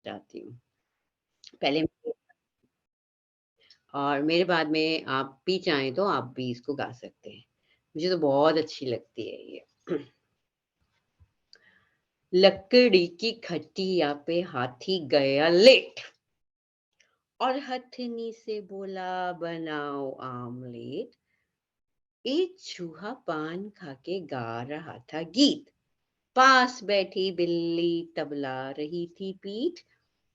चाहती हूँ। पहले और मेरे बाद में आप भी चाहें तो आप भी इसको गा सकते हैं। मुझे तो बहुत अच्छी लगती है ये। लकड़ी की खटिया पे हाथी गया लेट और हथनी से बोला बनाओ आमलेट। एक चूहा पान खा के गा रहा था गीत। पास बैठी बिल्ली तबला रही थी पीठ।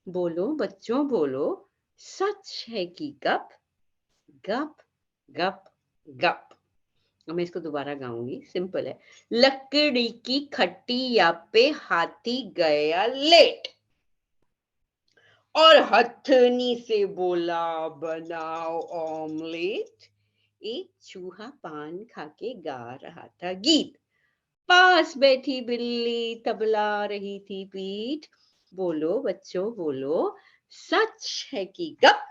बोलो बच्चों बोलो, सच है कि गप गप गप गप। अब मैं इसको दोबारा गाऊंगी, सिंपल है। लकड़ी की खटिया पे हाथी गया लेट और हथनी से बोला बनाओ ऑमलेट। एक चूहा पान खा के गा रहा था गीत। पास बैठी बिल्ली तबला रही थी पीठ। बोलो बच्चों बोलो, सच है कि गप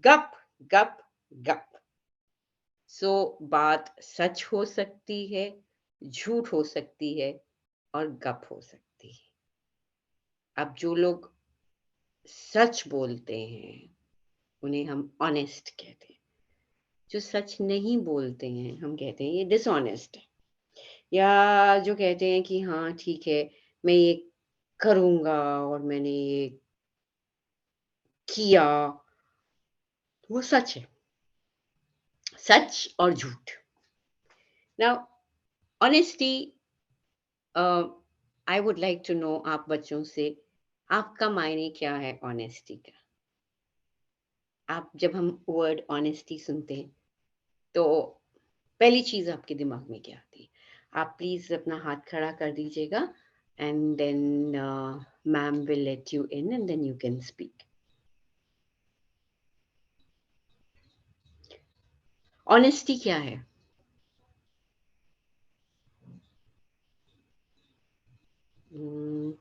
गप गप गप। सो बात सच हो सकती है, झूठ हो सकती है और गप हो सकती है। अब जो लोग सच बोलते हैं उन्हें हम ऑनेस्ट कहते हैं। जो सच नहीं बोलते हैं हम कहते हैं ये डिसऑनेस्ट है। या जो कहते हैं कि हाँ ठीक है, मैं ये करूंगा और मैंने ये किया, वो सच है। सच और झूठ। Now honesty, I would like to know आप बच्चों से, आपका मायने क्या है ऑनेस्टी का? आप जब हम वर्ड ऑनेस्टी सुनते हैं तो पहली चीज आपके दिमाग में क्या आती है? आप प्लीज अपना हाथ खड़ा कर दीजिएगा and then ma'am will let you in and then you can speak. Honesty क्या है? Hmm,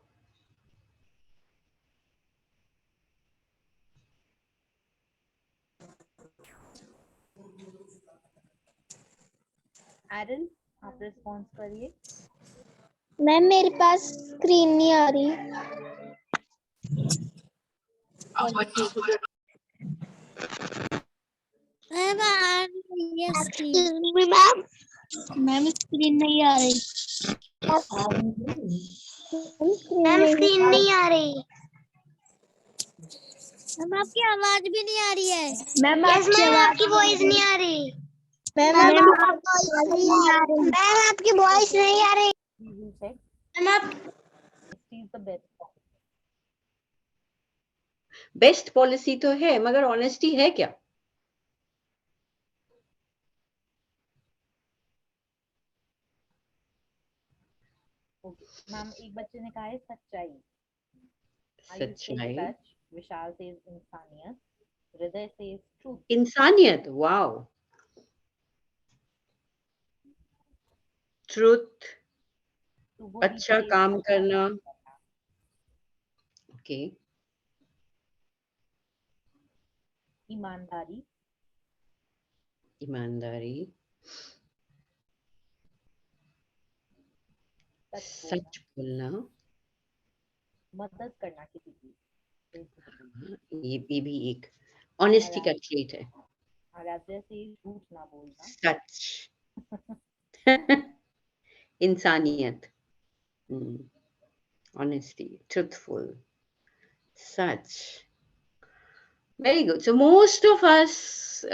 एरन, आप रिस्पॉन्स करिए। मैम मेरे पास स्क्रीन नहीं आ रही। मैम आ रही है स्क्रीन। मैम स्क्रीन नहीं आ रही। मैम स्क्रीन नहीं आ रही। मैम आपकी आवाज भी नहीं आ रही है। मैम आपकी वॉइस नहीं आ रही। मैम आपकी वॉइस नहीं आ रही। मैम आप बेस्ट पॉलिसी तो है मगर ऑनेस्टी है क्या? मैम एक बच्चे ने कहा है सच्चाई। सच्चाई, सच, विशाल से इंसानियत, हृदय से ट्रूथ। इंसानियत, वाओ। ट्रुथ, अच्छा काम करना। ओके। ईमानदारी, ईमानदारी, सच बोलना, मदद करना किसी की, ये भी एक ऑनेस्टी का ट्रेट है। हृदय से झूठ ना बोलना, सच, इंसानियत, honesty, truthful, such. Very good. So most of us,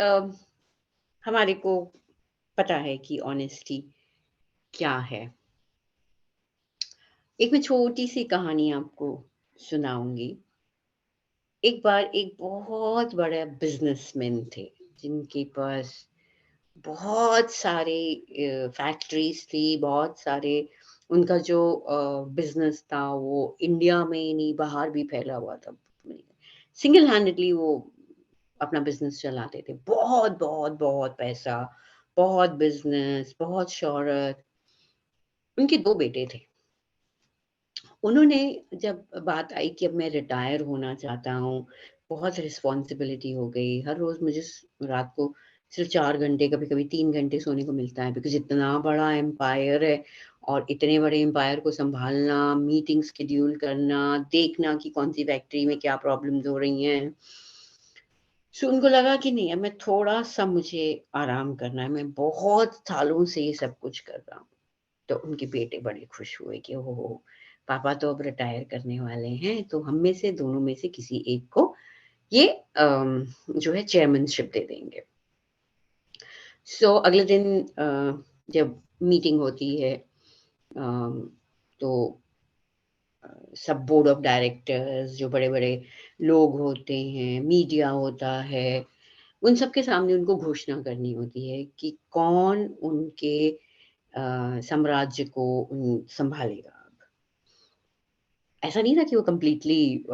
हमारे को पता है कि ऑनेस्टी क्या है। एक मैं छोटी सी कहानी आपको सुनाऊंगी। एक बार एक बहुत बड़ा बिजनेसमैन थे जिनके पास बहुत सारे फैक्ट्रीज थी, बहुत सारे, उनका जो बिजनेस था वो इंडिया में ही नहीं बाहर भी फैला हुआ था। सिंगल हैंडेडली वो अपना बिजनेस चलाते थे। बहुत बहुत बहुत पैसा, बहुत बिजनेस, बहुत शोहरत। उनके दो बेटे थे। उन्होंने जब बात आई कि अब मैं रिटायर होना चाहता हूँ, बहुत रिस्पॉन्सिबिलिटी हो गई, हर रोज मुझे रात को सिर्फ 4 घंटे, कभी कभी 3 घंटे सोने को मिलता है बिकॉज इतना बड़ा एम्पायर है और इतने बड़े एम्पायर को संभालना, मीटिंग शेड्यूल करना, देखना कि कौन सी फैक्ट्री में क्या प्रॉब्लम्स हो रही हैं। सो उनको लगा कि नहीं, अब मैं थोड़ा सा, मुझे आराम करना है, मैं बहुत सालों से ये सब कुछ कर रहा हूँ। तो उनके बेटे बड़े खुश हुए कि हो पापा तो अब रिटायर करने वाले हैं, तो हम में से दोनों में से किसी एक को ये जो है चेयरमैनशिप दे देंगे। सो अगले दिन जब मीटिंग होती है तो सब बोर्ड ऑफ डायरेक्टर्स, जो बड़े-बड़े लोग होते हैं, मीडिया होता है, उन सब के सामने उनको घोषणा करनी होती है कि कौन उनके साम्राज्य को संभालेगा। ऐसा नहीं था कि वो कंप्लीटली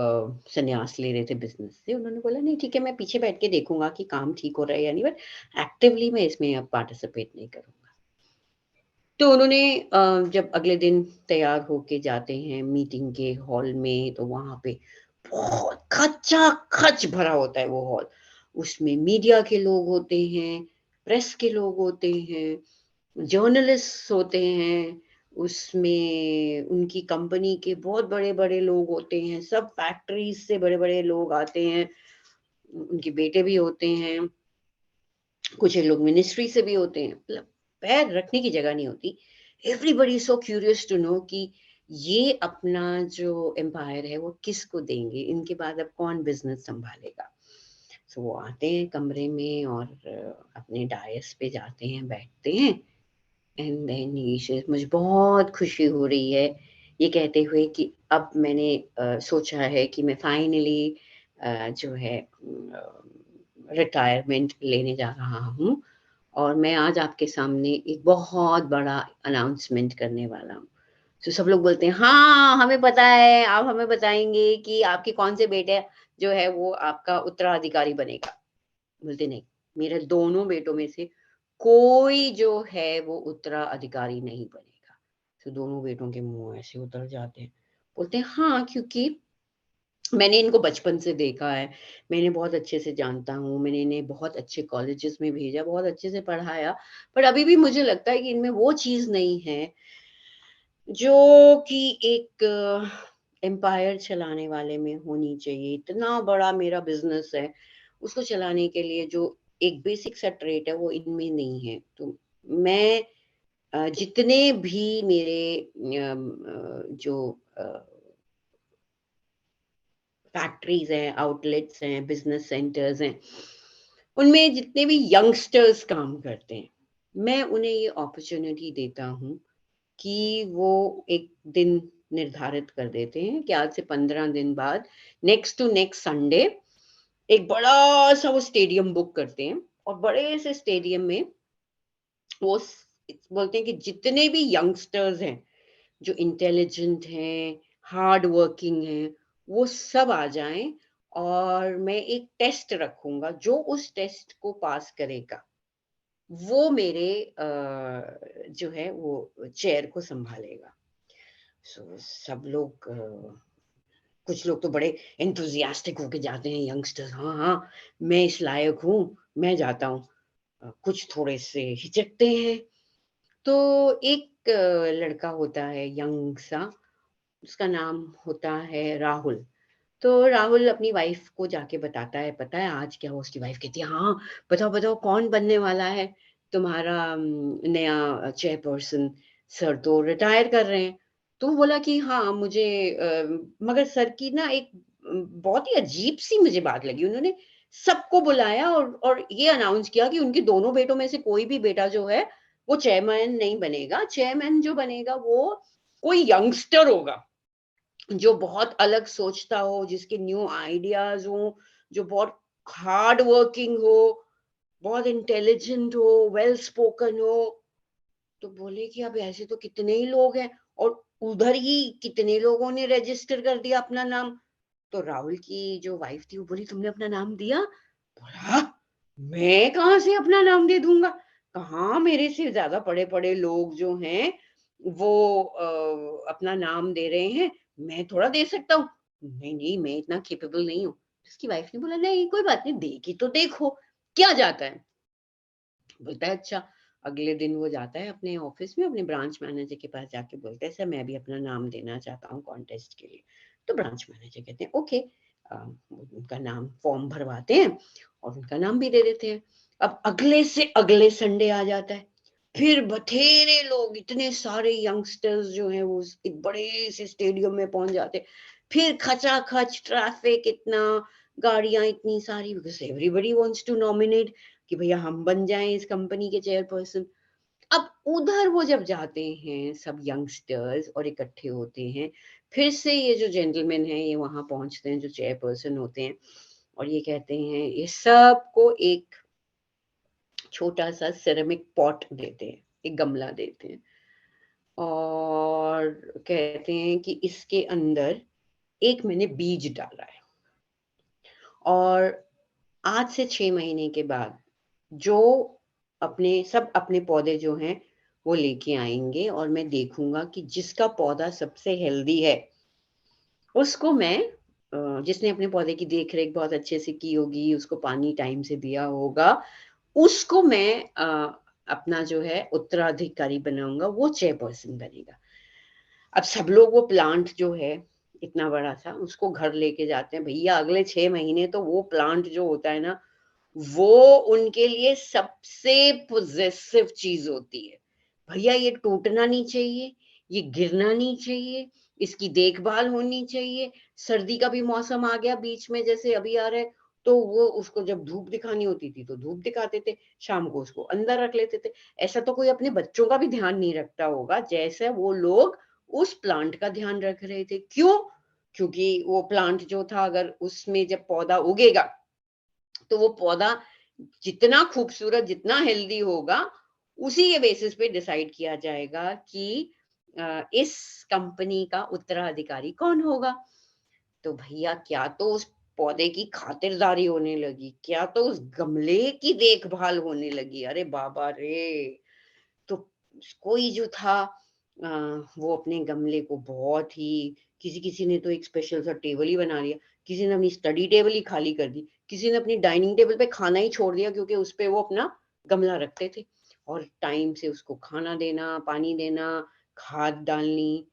संन्यास ले रहे थे बिज़नेस से। उन्होंने बोला नहीं ठीक है, मैं पीछे बैठ के देखूँगा कि काम ठीक हो रहा है या नहीं, बट एक्टिवली मैं इसमें अब पार्टिसिपेट नहीं करूँगा। तो उन्होंने जब अगले दिन तैयार होके जाते हैं मीटिंग के हॉल में, तो वहाँ पे बहुत खचाखच भरा होता है वो हॉल। उसमें मीडिया के लोग होते हैं, प्रेस के लोग होते हैं, जर्नलिस्ट्स होते हैं, उसमें उनकी कंपनी के बहुत बड़े-बड़े लोग होते हैं, सब फैक्ट्रीज़ से बड़े-बड़े लोग आते हैं, उनके बेटे भी होते हैं, कुछ लोग मिनिस्ट्री से भी होते हैं, मतलब पैर रखने की जगह नहीं होती। Everybody is so curious to know कि ये अपना जो एम्पायर है वो किसको देंगे, इनके बाद अब कौन बिज़नेस सँभालेगा। सो वो आते हैं कमरे में और अपने डायस पे जाते हैं, बैठते हैं एंड देन ही सेज मुझे बहुत खुशी हो रही है ये कहते हुए कि अब मैंने सोचा है कि मैं फाइनली जो है रिटायरमेंट लेने जा रहा हूँ और मैं आज आपके सामने एक बहुत बड़ा अनाउंसमेंट करने वाला हूँ। तो सब लोग बोलते हैं हाँ हमें पता है, आप हमें बताएंगे कि आपके कौन से बेटे जो है वो आपका उत्तराधिकारी बनेगा। बोलते नहीं, मेरे दोनों बेटों में से कोई जो है वो उत्तराधिकारी नहीं बनेगा। तो दोनों बेटों के मुंह ऐसे उतर जाते हैं। बोलते हैं हाँ क्योंकि मैंने इनको बचपन से देखा है, मैं इन्हें बहुत अच्छे से जानता हूँ, मैंने इन्हें बहुत अच्छे कॉलेजेस में भेजा, बहुत अच्छे से पढ़ाया, पर अभी भी मुझे लगता है कि इनमें वो चीज़ नहीं है, जो कि एक एम्पायर चलाने वाले में होनी चाहिए। इतना बड़ा मेरा बिज़नेस है, उसको चलाने के लिए जो एक बेसिक सा ट्रेट है, वो इनमें नहीं है। तो मैं जितने भी मेरे जो फैक्ट्रीज़ हैं, आउटलेट्स हैं, बिज़नेस सेंटर्स हैं, उनमें जितने भी यंगस्टर्स काम करते हैं, मैं उन्हें ये अपॉर्च्युनिटी देता हूँ कि वो एक दिन निर्धारित कर देते हैं कि आज से 15 दिन बाद नेक्स्ट टू नेक्स्ट संडे एक बड़ा-सा वो स्टेडियम बुक करते हैं और बड़े से स्टेडियम में वो बोलते हैं कि जितने भी यंगस्टर्स हैं, जो इंटेलिजेंट हैं, हार्ड वर्किंग हैं, वो सब आ जाएँ और मैं एक टेस्ट रखूँगा, जो उस टेस्ट को पास करेगा, वो मेरे जो है वो चेयर को सँभालेगा। सो सब लोग कुछ लोग तो बड़े एंथुसियास्टिक होके जाते हैं यंगस्टर्स, हाँ, हाँ, मैं इस लायक हूँ, मैं जाता हूँ। कुछ थोड़े से हिचकते हैं। तो एक लड़का होता है यंग सा, उसका नाम होता है राहुल। तो राहुल अपनी वाइफ को जाके बताता है, पता है आज क्या हुआ? उसकी वाइफ कहती है, हाँ, बताओ, बताओ कौन बनने वाला है तुम्हारा नया चेयरपर्सन? सर तो रिटायर कर रहे हैं। तो वो बोला कि हाँ, मुझे मगर सर की ना एक बहुत ही अजीब-सी मुझे बात लगी। उन्होंने सबको बुलाया और ये अनाउंस किया कि उनके दोनों बेटों में से कोई भी बेटा जो है, वो चेयरमैन नहीं बनेगा। चेयरमैन जो बनेगा वो कोई यंगस्टर होगा। जो बहुत अलग सोचता हो, जिसके न्यू आइडियाज़ हों, जो बहुत हार्ड वर्किंग हो, बहुत इंटेलिजेंट हो, वेल स्पोकन हो। तो बोले कि अब ऐसे तो कितने ही लोग हैं और उधर ही कितने लोगों ने रजिस्टर कर दिया अपना नाम। तो राहुल की जो वाइफ थी वो बोली तुमने अपना नाम दिया? बोला मैं कहाँ से अपना नाम दे दूँगा? कहाँ मेरे से ज़्यादा पढ़े-पढ़े लोग जो हैं वो अपना नाम दे रहे हैं, मैं थोड़ा दे सकता हूँ। नहीं, नहीं मैं इतना कैपेबल नहीं हूँ। उसकी वाइफ ने बोला नहीं कोई बात नहीं, दे के तो देखो, क्या जाता है? बोलता है अच्छा अगले दिन वो जाता है अपने ऑफिस में, अपने ब्रांच मैनेजर के पास जाके बोलता है सर मैं भी अपना नाम देना चाहता हूँ कॉन्टेस्ट के लिए। तो ब्रांच मैनेजर कहते हैं ओके, उनका नाम फॉर्म भरवाते हैं और उनका नाम भी दे देते हैं। अब अगले से अगले संडे आ जाता है, फिर बथेरे लोग, इतने सारे यंगस्टर्स जो हैं वो एक बड़े से स्टेडियम में पहुंच जाते हैं। फिर खचाखच ट्रैफिक, इतना गाड़ियां इतनी सारी, because everybody wants to nominate कि भैया हम बन जाएं इस कंपनी के चेयरपर्सन। अब उधर वो जब जाते हैं सब यंगस्टर्स और इकट्ठे होते हैं, फिर से ये जो जेंटलमैन हैं ये वहां पहुंचते हैं जो चेयरपर्सन होते हैं, और ये कहते हैं, ये सबको एक छोटा सा सिरेमिक पॉट देते हैं, एक गमला देते हैं, और कहते हैं कि इसके अंदर एक मैंने बीज डाला है, और आज से 6 महीने के बाद जो सब अपने पौधे जो हैं वो लेके आएंगे, और मैं देखूंगा कि जिसका पौधा सबसे हेल्दी है उसको मैं, जिसने अपने पौधे की देख रेख बहुत अच्छे से की होगी, उसको पानी टाइम से दिया होगा, उसको मैं अपना जो है उत्तराधिकारी बनाऊंगा, वो चेयरपर्सन बनेगा। अब सब लोग वो प्लांट जो है इतना बड़ा था उसको घर लेके जाते हैं। भैया अगले 6 महीने तो वो प्लांट जो होता है ना, वो उनके लिए सबसे पॉजिटिव चीज होती है। भैया ये टूटना नहीं चाहिए, ये गिरना नहीं चाहिए, इसकी देखभाल होनी चाहिए। सर्दी का भी मौसम आ गया बीच में, जैसे अभी आ रहा है, तो वो उसको जब धूप दिखानी होती थी तो धूप दिखाते थे, शाम को उसको अंदर रख लेते थे। ऐसा तो कोई अपने बच्चों का भी ध्यान नहीं रखता होगा जैसे वो लोग उस प्लांट का ध्यान रख रहे थे। क्यों? क्योंकि वो प्लांट जो था, अगर उसमें जब पौधा उगेगा तो वो पौधा जितना खूबसूरत, जितना हेल्दी होगा, उसी के बेसिस पे डिसाइड किया जाएगा कि इस कंपनी का उत्तराधिकारी कौन होगा। तो भैया क्या तो उस पौधे की खातिरदारी होने लगी, क्या तो उस गमले की देखभाल होने लगी, अरे बाबा रे। तो कोई जो था वो अपने गमले को बहुत ही, किसी किसी ने तो एक स्पेशल सा टेबल ही बना लिया, किसी ने अपनी स्टडी टेबल ही खाली कर दी, किसी ने अपनी डाइनिंग टेबल पे खाना ही छोड़ दिया, क्योंकि उस पे वो अपना गमला रखते थे, और टाइम से उसको खाना देना, पानी देना, खाद डालनी।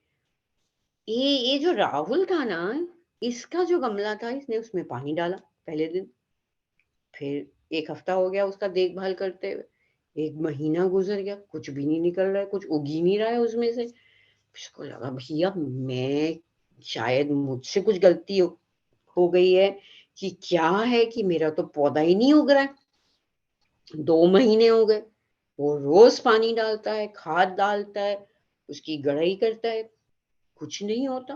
ये जो राहुल था ना, इसका जो गमला था, इसने उसमें पानी डाला पहले दिन, फिर 1 हफ्ता हो गया उसका देखभाल करते हुए, 1 महीना गुजर गया, कुछ भी नहीं निकल रहा है, कुछ उग ही नहीं रहा है उसमें से। इसको लगा भैया मैं, शायद मुझसे कुछ गलती हो गई है, कि क्या है कि मेरा तो पौधा ही नहीं उग रहा है। 2 महीने हो गए, वो रोज पानी डालता है, खाद डालता है, उसकी गड़ाई करता है, कुछ नहीं होता।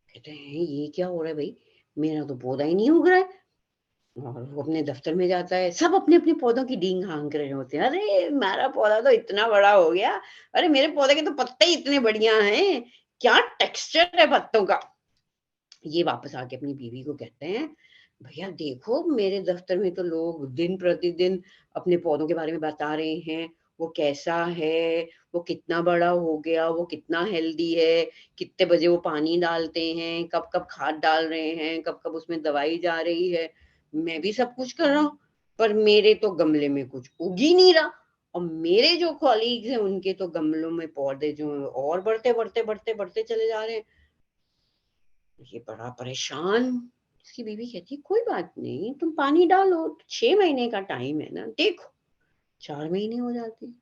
कहते हैं ये क्या हो रहा है भाई, मेरा तो पौधा ही नहीं उग रहा है। और वो अपने दफ्तर में जाता है, सब अपने अपने पौधों की डींग हाँक रहे होते हैं, अरे मेरा पौधा तो इतना बड़ा हो गया, अरे मेरे पौधे के तो पत्ते इतने बढ़िया हैं, क्या टेक्सचर है पत्तों का। ये वापस आके अपनी बीवी को कहते हैं, भैया देखो मेरे दफ्तर में तो लोग दिन प्रतिदिन अपने पौधों के बारे में बता रहे हैं, वो कैसा है, वो कितना बड़ा हो गया, वो कितना हेल्दी है, कितने बजे वो पानी डालते हैं, कब कब खाद डाल रहे हैं, कब कब उसमें दवाई जा रही है। मैं भी सब कुछ कर रहा हूँ, पर मेरे तो गमले में कुछ उग ही नहीं रहा, और मेरे जो कॉलीग्स हैं उनके तो गमलों में पौधे जो हैं और बढ़ते बढ़ते बढ़ते बढ़ते चले जा रहे हैं। ये बड़ा परेशान। इसकी बीवी कहती है कोई बात नहीं, तुम पानी डालो, 6 महीने का टाइम है ना, देखो 4 महीने हो जाते हैं,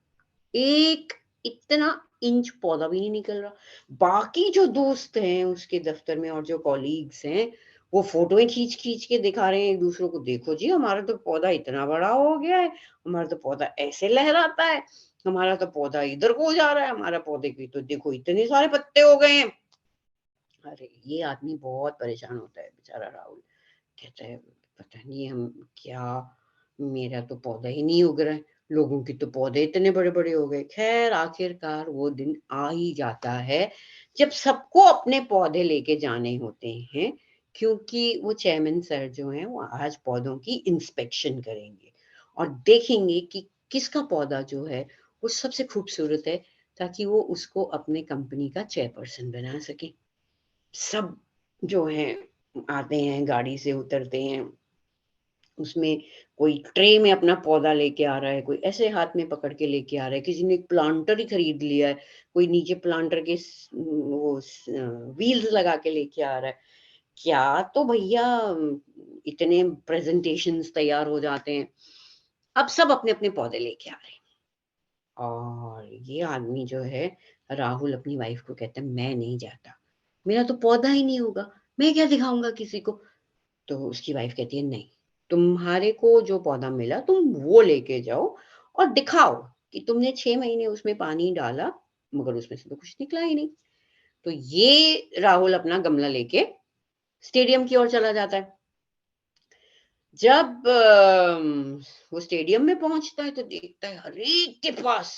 एक इतना इंच पौधा भी नहीं निकल रहा। बाकी जो दोस्त हैं उसके दफ्तर में और जो कॉलीग्स हैं, वो फोटोएं खींच खींच के दिखा रहे हैं एक दूसरे को, देखो जी हमारा तो पौधा इतना बड़ा हो गया है, हमारा तो पौधा ऐसे लहराता है, हमारा तो पौधा इधर को जा रहा है, हमारा पौधे की तो देखो इतने सारे पत्ते हो गए हैं। अरे ये आदमी बहुत परेशान होता है बेचारा राहुल, कहता है पता नहीं हम क्या, मेरा तो पौधा ही नहीं उग रहा है, लोगों की तो पौधे इतने बड़े बड़े हो गए। खैर आखिरकार वो दिन आ ही जाता है जब सबको अपने पौधे लेके जाने होते हैं, क्योंकि वो चेयरमैन सर जो हैं वो आज पौधों की इंस्पेक्शन करेंगे और देखेंगे कि किसका पौधा जो है वो सबसे खूबसूरत है, ताकि वो उसको अपने कंपनी का चेयरपर्सन बना सके। सब जो हैं आते हैं, गाड़ी से उतरते हैं, उसमें कोई ट्रे में अपना पौधा लेके आ रहा है, कोई ऐसे हाथ में पकड़ के लेके आ रहा है, किसी ने एक प्लांटर ही खरीद लिया है, कोई नीचे प्लांटर के वो व्हील्स लगा के लेके आ रहा है। क्या तो भैया इतने प्रेजेंटेशंस तैयार हो जाते हैं। अब सब अपने अपने पौधे लेके आ रहे हैं और ये आदमी जो है राहुल अपनी वाइफ को कहता है मैं नहीं जाता, मेरा तो पौधा ही नहीं होगा, मैं क्या दिखाऊंगा किसी को। तो उसकी वाइफ कहती है नहीं, तुम्हारे को जो पौधा मिला तुम वो लेके जाओ और दिखाओ कि तुमने 6 महीने उसमें पानी डाला मगर उसमें से तो कुछ निकला ही नहीं। तो ये राहुल अपना गमला लेके स्टेडियम की ओर चला जाता है। जब वो स्टेडियम में पहुंचता है तो देखता है हर एक के पास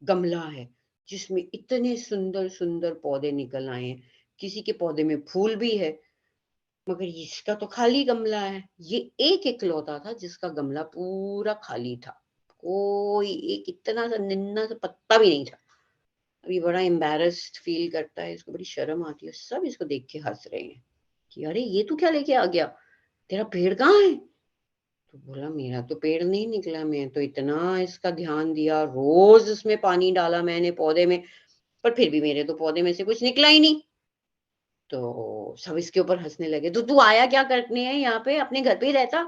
गमला है जिसमें इतने सुंदर सुंदर पौधे निकल आए हैं, किसी के पौधे में फूल भी है मगर इसका तो खाली गमला है। ये एक इकलौता था जिसका गमला पूरा खाली था, कोई एक इतना सा निन्ना सा पत्ता भी नहीं था। अभी बड़ा एम्बैरेस्ड फील करता है, इसको बड़ी शर्म आती है, सब इसको देख के हंस रहे हैं कि अरे ये तू क्या लेके आ गया, तेरा पेड़ कहाँ है। तो बोला मेरा तो पेड़ नहीं निकला, मैं तो इतना इसका ध्यान दिया, रोज उसमें पानी डाला मैंने पौधे में, पर फिर भी मेरे तो पौधे में से कुछ निकला ही नहीं। तो सब इसके ऊपर हंसने लगे। तो तू आया क्या करने है यहाँ पे, अपने घर पे ही रहता।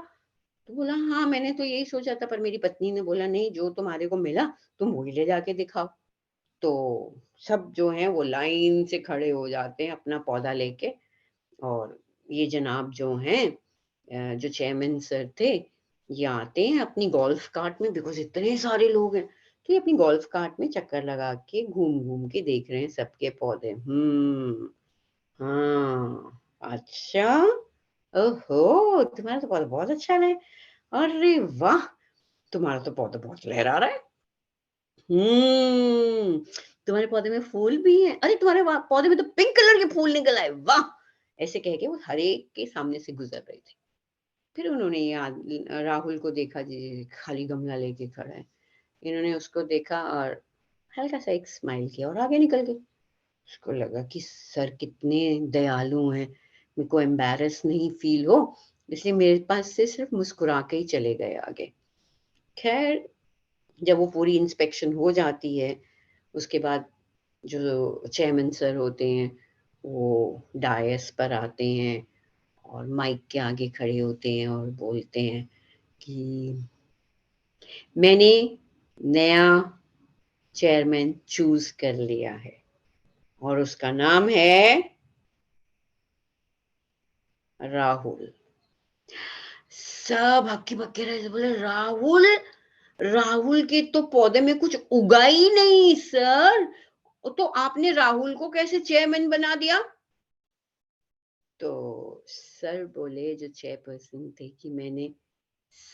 तो बोला हाँ मैंने तो यही सोचा था, पर मेरी पत्नी ने बोला नहीं जो तुम्हारे को मिला तुम वही ले जाके दिखाओ। तो सब जो है वो लाइन से खड़े हो जाते हैं अपना पौधा लेके। और ये जनाब जो हैं जो चेयरमैन सर थे, ये आते हैं अपनी गोल्फ कार्ट में, बिकॉज इतने सारे लोग हैं तो ये अपनी गोल्फ कार्ट में चक्कर लगा के घूम घूम के देख रहे हैं सबके पौधे। हाँ, अच्छा, ओहो तुम्हारा तो पौधा बहुत अच्छा है, अरे वाह तुम्हारा तो पौधा बहुत लहरा रहा है। हम्म, तुम्हारे पौधे में फूल भी है, अरे तुम्हारे पौधे में तो पिंक कलर के फूल निकल आए, वाह। ऐसे कह के वो हर एक के सामने से गुजर रहे थे। फिर उन्होंने राहुल को देखा जी खाली गमला लेके खड़ा है। इन्होंने उसको देखा और हल्का सा एक स्माइल किया और आगे निकल गए। उसको लगा कि सर कितने दयालु हैं, मेरे को एम्बैरस नहीं फील हो, इसलिए मेरे पास से सिर्फ मुस्कुरा के ही चले गए आगे। खैर जब वो पूरी इंस्पेक्शन हो जाती है उसके बाद जो चेयरमैन सर होते हैं वो डायस पर आते हैं और माइक के आगे खड़े होते हैं और बोलते हैं कि मैंने नया चेयरमैन चूज कर लिया है और उसका नाम है राहुल। सब हक्की बक्के रहे थे, बोले राहुल, राहुल के तो पौधे में कुछ उगा ही नहीं सर, तो आपने राहुल को कैसे चेयरमैन बना दिया। तो सर बोले जो चेयरपर्सन थे कि मैंने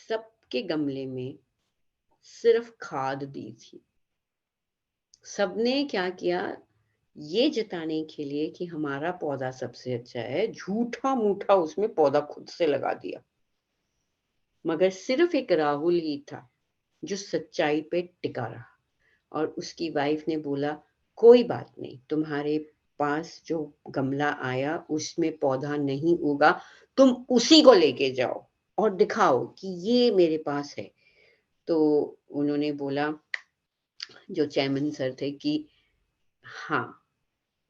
सबके गमले में सिर्फ खाद दी थी, सबने क्या किया ये जताने के लिए कि हमारा पौधा सबसे अच्छा है, झूठा मूठा उसमें पौधा खुद से लगा दिया, मगर सिर्फ एक राहुल ही था जो सच्चाई पे टिका रहा। और उसकी वाइफ ने बोला कोई बात नहीं, तुम्हारे पास जो गमला आया उसमें पौधा नहीं उगा, तुम उसी को लेके जाओ और दिखाओ कि ये मेरे पास है। तो उन्होंने बोला जो चेयरमैन सर थे कि हाँ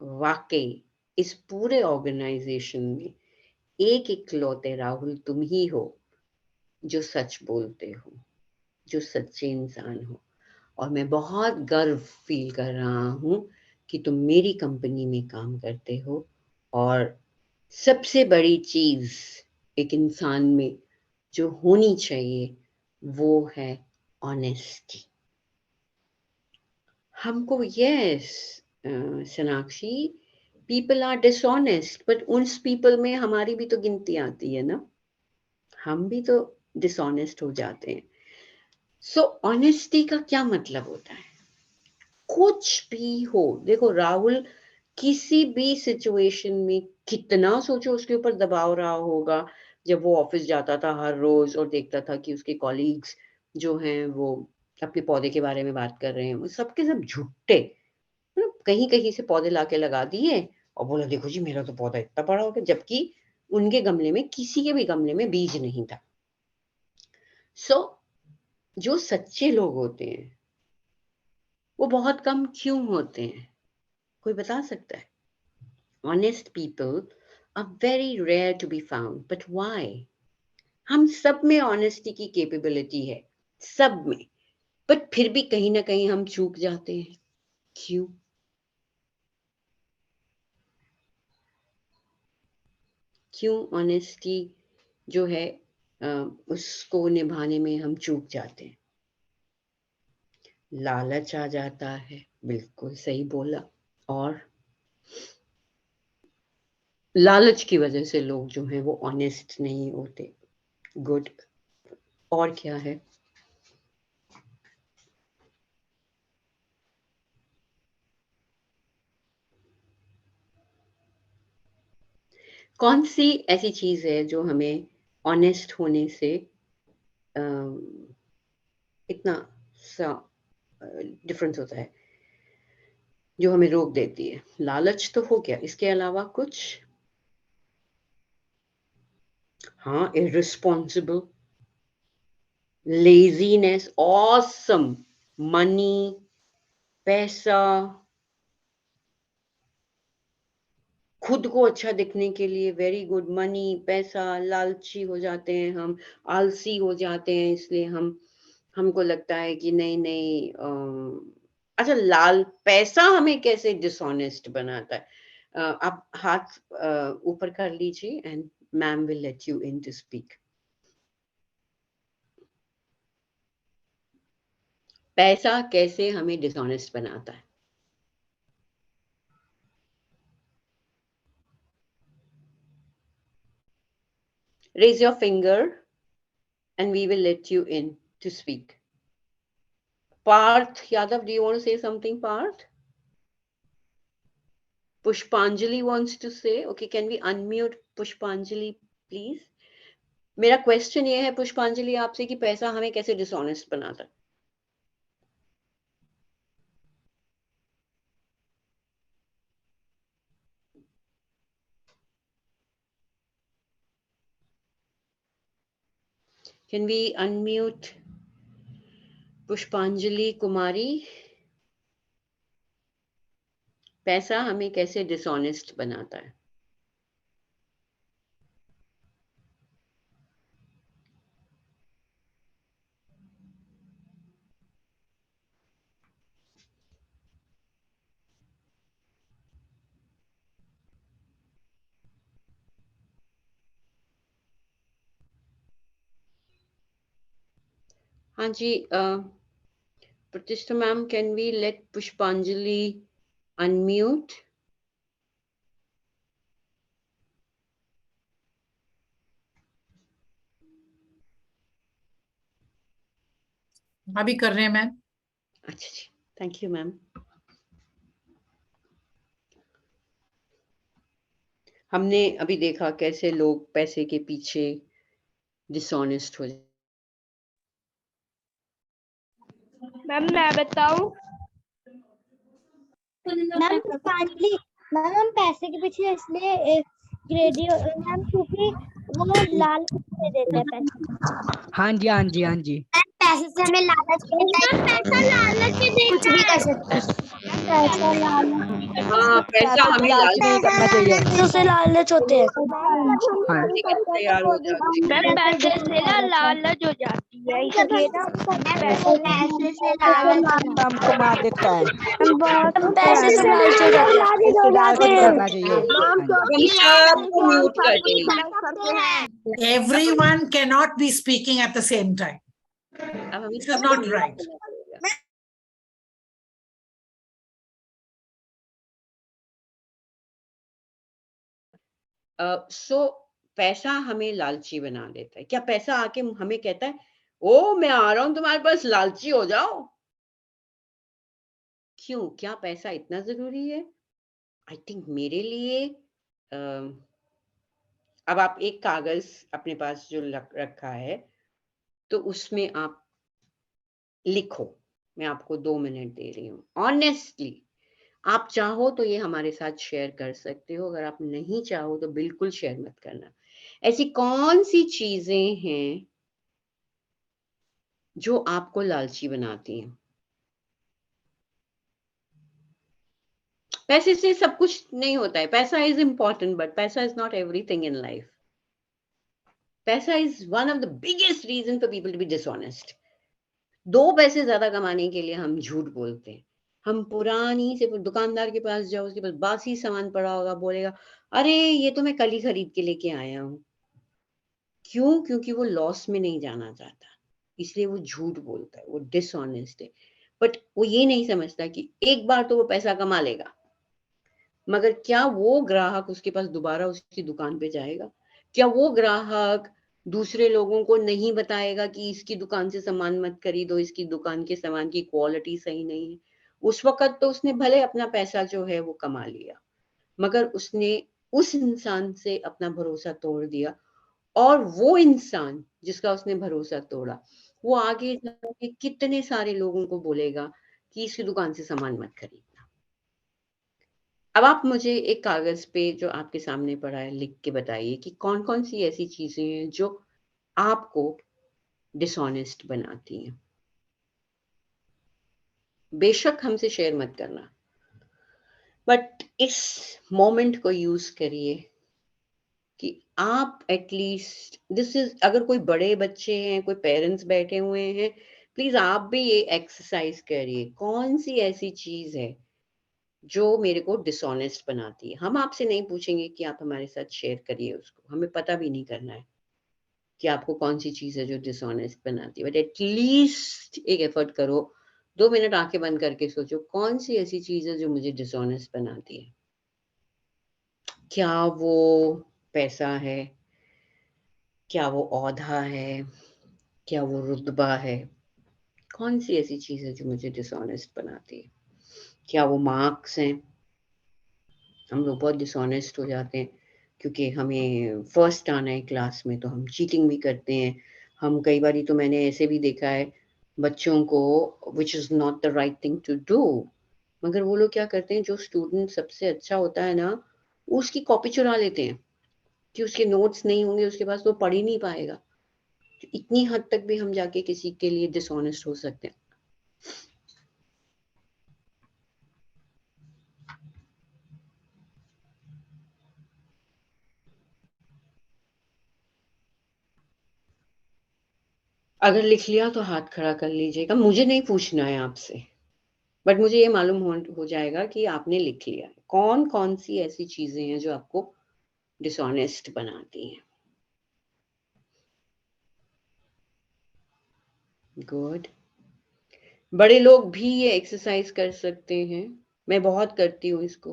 वाकई इस पूरे ऑर्गेनाइजेशन में एक इकलौते राहुल तुम ही हो जो सच बोलते हो, जो सच्चे इंसान हो, और मैं बहुत गर्व फील कर रहा हूँ कि तुम मेरी कंपनी में काम करते हो। और सबसे बड़ी चीज एक इंसान में जो होनी चाहिए वो है ऑनेस्टी। हमको yes Sonakshi, people are dishonest but उस पीपल में हमारी भी तो गिनती आती है ना, हम भी तो डिसऑनेस्ट हो जाते हैं। सो ऑनेस्टी का क्या मतलब होता है, कुछ भी हो, देखो राहुल किसी भी सिचुएशन में कितना सोचो उसके ऊपर दबाव रहा होगा, जब वो ऑफिस जाता था हर रोज और देखता था कि उसके कॉलीग्स जो हैं वो अपने पौधे के बारे में बात कर रहे हैं, वो सबके सब झूठे, मतलब कहीं कहीं से पौधे लाके लगा दिए और बोला देखो जी मेरा तो पौधा इतना बड़ा हो गया, जबकि उनके गमले में किसी के भी गमले में बीज नहीं था। सो जो सच्चे लोग होते हैं वो बहुत कम क्यों होते हैं? कोई बता सकता है? Honest people are very rare to be found, but why? हम सब में ऑनेस्टी की कैपेबिलिटी है, सब में, बट फिर भी कहीं ना कहीं हम चूक जाते हैं। क्यों? क्यों ऑनेस्टी जो है उसको निभाने में हम चूक जाते हैं? लालच आ जाता है, बिल्कुल सही बोला। और लालच की वजह से लोग जो हैं वो ऑनेस्ट नहीं होते। गुड। और क्या है? कौन सी ऐसी चीज है जो हमें ऑनेस्ट होने से इतना सा डिफरेंस होता है, जो हमें रोक देती है? लालच तो हो गया, इसके अलावा कुछ? हाँ, इररिस्पॉन्सिबल, लेजीनेस, ऑसम, मनी, पैसा, खुद को अच्छा दिखने के लिए, वेरी गुड, मनी, पैसा, लालची हो जाते हैं हम, आलसी हो जाते हैं, इसलिए हमको लगता है कि नहीं नहीं अच्छा, पैसा हमें कैसे डिसऑनेस्ट बनाता है? आप हाथ ऊपर कर लीजिए and ma'am will let you in to speak. पैसा कैसे हमें डिसऑनेस्ट बनाता है? Raise your finger and we will let you in to speak. Parth Yadav, do you want to say something, Parth? Pushpanjali wants to say. Okay, can we unmute Pushpanjali, please? मेरा question ये है पुष्पांजलि आपसे कि पैसा हमें कैसे dishonest बनाता है? Can we unmute पुष्पांजलि कुमारी? पैसा हमें कैसे डिसऑनेस्ट बनाता है? हाँ जी, प्रतिष्ठा मैम, कैन वी लेट पुष्पांजलि unmute? अभी कर रहे हैं मैम। अच्छा जी, थैंक यू मैम। हमने अभी देखा कैसे लोग पैसे के पीछे डिसऑनेस्ट हो जाते। मैम मैं बताऊं? मैम पुष्पांजलि, मैम हम पैसे के पीछे इसलिए मैम क्योंकि वो लालच दे देते हैं पैसे। हाँ जी हाँ जी हाँ जी। पैसे से हमें लालच देता है, पैसा लालच देता है, कुछ भी कर सकते हैं। पैसा लालच, हाँ, पैसा हमें लालच नहीं करना चाहिए। पैसों से लालच होते हैं। तैयार हो जाते हैं। पैसे से ना लालच हो जाती है, इसलिए ना पैसे से लालच हमको मार देता है। पैसे से लालच हो जाती है, इससे लालच नहीं करना चाहिए। हम सबको म्यूट कर देंगे। Everyone cannot be speaking at the same time. अब हमें This is सबको not म्यूट right. करना पड़ेगा। सो पैसा हमें लालची बना देता है। क्या पैसा आके हमें कहता है, ओ मैं आ रहा हूं तुम्हारे पास, लालची हो जाओ? क्यों? क्या पैसा इतना जरूरी है? आई थिंक मेरे लिए अब आप एक कागज अपने पास जो रखा है, तो उसमें आप लिखो। मैं आपको 2 मिनट दे रही हूँ। ऑनेस्टली आप चाहो तो ये हमारे साथ शेयर कर सकते हो, अगर आप नहीं चाहो तो बिल्कुल शेयर मत करना। ऐसी कौन सी चीजें हैं जो आपको लालची बनाती हैं। पैसे से सब कुछ नहीं होता है। पैसा इज इम्पोर्टेंट बट पैसा is not everything in life. पैसा is one of the biggest reason for people to be dishonest. 2 पैसे ज्यादा कमाने के लिए हम झूठ बोलते हैं। हम पुरानी से दुकानदार के पास जाओ, उसके पास बासी सामान पड़ा होगा, बोलेगा अरे ये तो मैं कल ही खरीद के लेके आया हूँ। क्यों? क्योंकि वो लॉस में नहीं जाना चाहता, इसलिए वो झूठ बोलता है, वो डिसऑनेस्ट है। बट वो ये नहीं समझता कि एक बार तो वो पैसा कमा लेगा, मगर क्या वो ग्राहक उसके पास दोबारा उसकी दुकान पे जाएगा? क्या वो ग्राहक दूसरे लोगों को नहीं बताएगा कि इसकी दुकान से सामान मत खरीदो, इसकी दुकान के सामान की क्वालिटी सही नहीं है? उस वक़्त तो उसने भले अपना पैसा जो है वो कमा लिया, मगर उसने उस इंसान से अपना भरोसा तोड़ दिया, और वो इंसान जिसका उसने भरोसा तोड़ा, वो आगे जाके कितने सारे लोगों को बोलेगा कि इसकी दुकान से सामान मत खरीदना। अब आप मुझे एक कागज पे जो आपके सामने पड़ा है लिख के बताइए कि कौन-कौन सी ऐसी चीजें हैं जो आपको डिसऑनेस्ट बनाती हैं। बेशक हमसे शेयर मत करना, बट इस मोमेंट को यूज करिए कि आप एटलीस्ट दिस इज, अगर कोई बड़े बच्चे हैं, कोई पेरेंट्स बैठे हुए हैं, प्लीज आप भी ये एक्सरसाइज करिए। कौन सी ऐसी चीज है जो मेरे को डिसऑनेस्ट बनाती है? हम आपसे नहीं पूछेंगे कि आप हमारे साथ शेयर करिए उसको, हमें पता भी नहीं करना है कि आपको कौन सी चीज है जो डिसऑनेस्ट बनाती है, बट एटलीस्ट एक एफर्ट करो, 2 मिनट आंखें बंद करके सोचो कौन सी ऐसी चीज है जो मुझे डिसऑनेस्ट बनाती है। क्या वो पैसा है? क्या वो ओहदा है? क्या वो रुतबा है? कौन सी ऐसी चीज है जो मुझे डिसऑनेस्ट बनाती है? क्या वो मार्क्स हैं? हम लोग बहुत डिसऑनेस्ट हो जाते हैं क्योंकि हमें फर्स्ट आना है क्लास में, तो हम चीटिंग भी करते हैं। हम कई बारी तो मैंने ऐसे भी देखा है बच्चों को, which is not the right thing to do, मगर वो लोग क्या करते हैं, जो स्टूडेंट सबसे अच्छा होता है ना, उसकी कॉपी चुरा लेते हैं कि उसके नोट्स नहीं होंगे उसके पास, तो पढ़ ही नहीं पाएगा। तो इतनी हद तक भी हम जाके किसी के लिए डिसऑनेस्ट हो सकते हैं। अगर लिख लिया तो हाथ खड़ा कर लीजिएगा, मुझे नहीं पूछना है आपसे, बट मुझे ये मालूम हो जाएगा कि आपने लिख लिया है। कौन कौन सी ऐसी चीजें हैं जो आपको डिसऑनेस्ट बनाती हैं? गुड। बड़े लोग भी ये एक्सरसाइज कर सकते हैं। मैं बहुत करती हूँ इसको।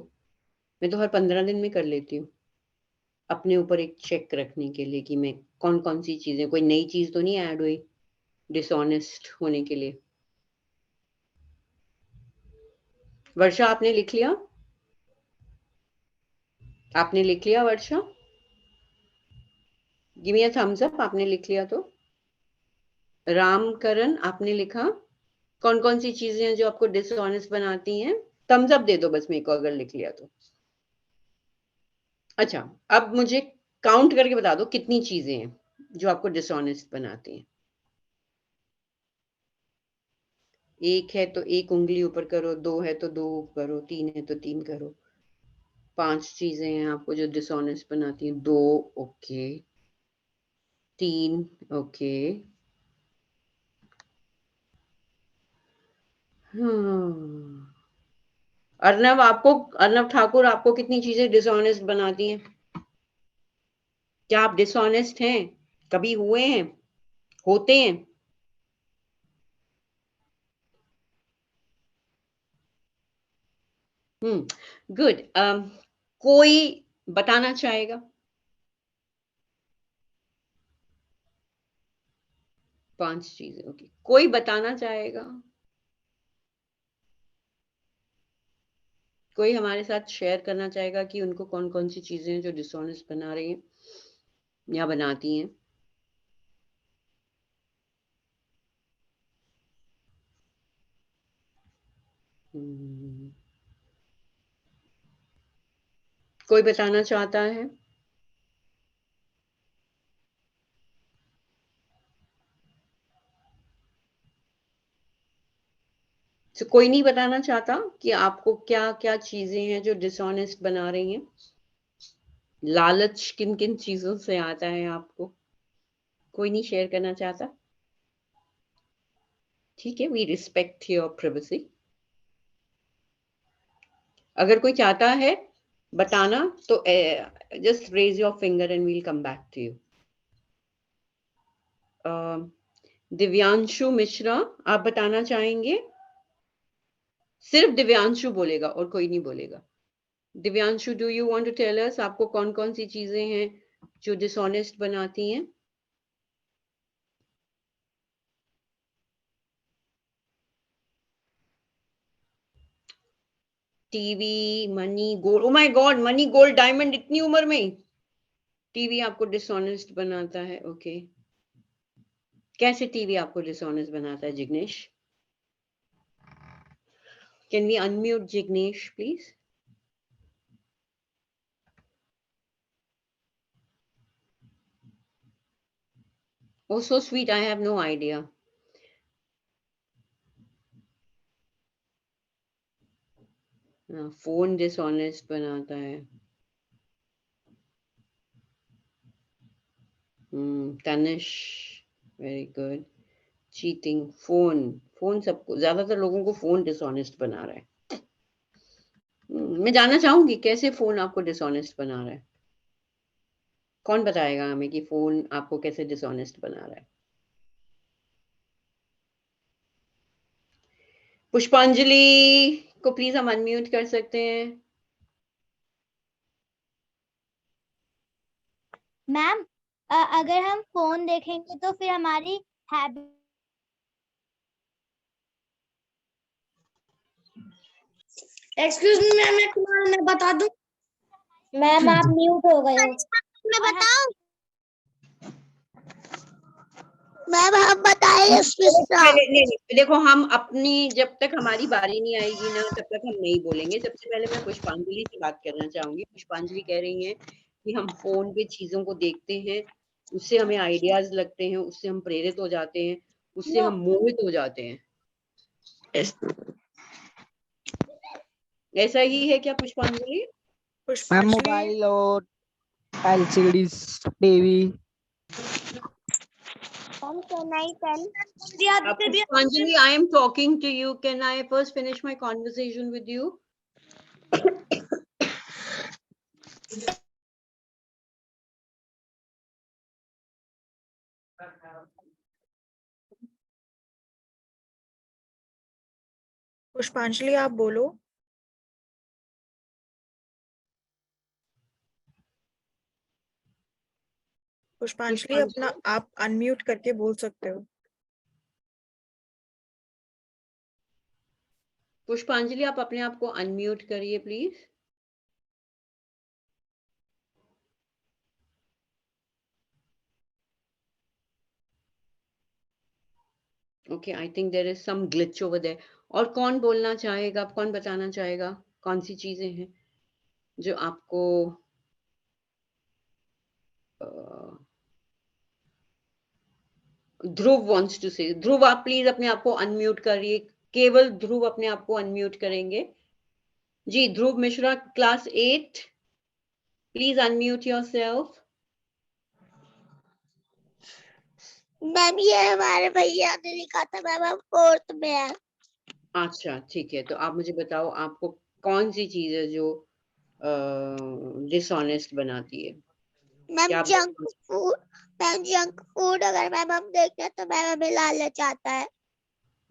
मैं तो हर 15 दिन में कर लेती हूँ, अपने ऊपर एक चेक रखने के लिए कि मैं कौन कौन सी चीजें, कोई नई चीज तो नहीं ऐड हुई डिसऑनेस्ट होने के लिए। वर्षा, आपने लिख लिया? आपने लिख लिया Varsha? Give me a thumbs up, आपने लिख लिया तो। रामकरण, आपने लिखा? कौन कौन सी चीजें हैं जो आपको डिसऑनेस्ट बनाती हैं? थम्स अप दे दो बस मेरे को अगर लिख लिया तो। अच्छा, अब मुझे काउंट करके बता दो कितनी चीजें हैं जो आपको डिसऑनेस्ट बनाती हैं। 1 है तो 1 उंगली ऊपर करो, 2 है तो 2 करो, 3 है तो 3 करो। 5 चीजें हैं आपको जो डिसऑनेस्ट बनाती हैं। 2 ओके, 3 ओके। हाँ, अर्नव ठाकुर, आपको कितनी चीजें डिसऑनेस्ट बनाती हैं? क्या आप डिसऑनेस्ट हैं? कभी हुए हैं? होते हैं? गुड। कोई बताना चाहेगा? 5 चीजें, ओके। कोई बताना चाहेगा? कोई हमारे साथ शेयर करना चाहेगा कि उनको कौन कौन सी चीजें हैं जो डिसऑनेस्ट बना रही हैं या बनाती हैं? हम्म, कोई बताना चाहता है? तो कोई नहीं बताना चाहता कि आपको क्या क्या चीजें हैं जो डिसऑनेस्ट बना रही हैं? लालच किन किन चीजों से आता है आपको? कोई नहीं शेयर करना चाहता? ठीक है, वी रिस्पेक्ट योर प्राइवेसी। अगर कोई चाहता है बताना तो just raise your finger and we'll come back to you. Divyanshu Mishra, आप बताना चाहेंगे? सिर्फ दिव्यांशु बोलेगा और कोई नहीं बोलेगा। Divyanshu, do you want to tell us आपको कौन कौन सी चीजें हैं जो डिसऑनेस्ट बनाती हैं? TV, money, gold. Oh my God, money, gold, diamond, इतनी उम्र में टीवी आपको डिसऑनेस्ट बनाता है? ओके, कैसे टीवी आपको डिसऑनेस्ट बनाता है Jignesh? Can we unmute Jignesh please? Oh, so sweet. I have no idea. Phone dishonest बनाता है। Tanish, very good. Cheating, phone सबको, ज्यादातर लोगों को फोन डिसऑनेस्ट बना रहा है। मैं जानना चाहूंगी कैसे फोन आपको डिसऑनेस्ट बना रहा है? कौन बताएगा हमें कि फोन आपको कैसे डिसऑनेस्ट बना रहा है? पुष्पांजलि को प्लीज हम अनम्यूट कर सकते हैं? मैम अगर हम फोन देखेंगे तो फिर हमारी हैबिट। एक्सक्यूज मी मैम, मैं बता दूं। मैम आप म्यूट हो गए हो। मैं बताऊं? मैम हम बताएं नहीं, देखो, हम अपनी, जब तक हमारी बारी नहीं आएगी ना तब तक हम नहीं बोलेंगे। सबसे पहले मैं पुष्पांजलि से बात करना चाहूंगी। पुष्पांजलि कह रही हैं कि हम फोन पे चीजों को देखते हैं, उससे हमें आइडियाज लगते हैं, उससे हम प्रेरित हो जाते हैं, उससे हम मोहित हो जाते हैं। ऐसा ही है क्या पुष्पांजलि? मैम मोबाइल और LCD TV. Pushpanjali, I am talking to you. Can I first finish my conversation with you? पुष्पांजलि आप बोलो। पुष्पांजलि अपना आप अनम्यूट करके बोल सकते हो। पुष्पांजलि, आप अपने आप को अनम्यूट करिए please. Okay, I think there is some glitch over there. और कौन बोलना चाहेगा, कौन बताना चाहेगा कौन सी चीजें हैं जो आपको ध्रुव वांट्स टू से। ध्रुव, आप प्लीज अपने आप को अनम्यूट करिए। केवल ध्रुव अपने आप को अनम्यूट करेंगे। जी, Dhruv Mishra, class 8, please unmute yourself. Ma'am ये हमारे भैया ने लिखा था मैम, हम 4th में है। अच्छा, ठीक है, तो आप मुझे बताओ आपको कौन सी चीज है जो डिसऑनेस्ट बनाती है? Ma'am junk food. Ma'am junk food अगर मैम हम देखें तो मैम हमें लालच आता है।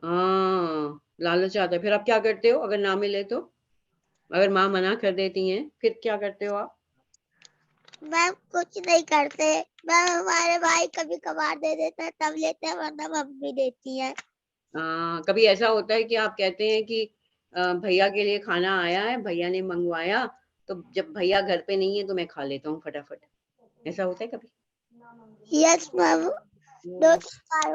हाँ, लालच आता है। फिर आप क्या करते हो अगर ना मिले तो? अगर माँ मना कर देती हैं फिर क्या करते हो आप? मैम कुछ नहीं करते मैम, हमारे भाई कभी कभार दे देते हैं तब लेते हैं, वरना मम्मी देती है। कभी ऐसा होता है कि आप कहते हैं कि भैया के लिए खाना आया है, भैया ने मंगवाया, तो जब भैया घर पे नहीं है तो मैं खा लेता हूँ फटाफट। ऐसा होता है कभी? यस मैम, 2-3 बार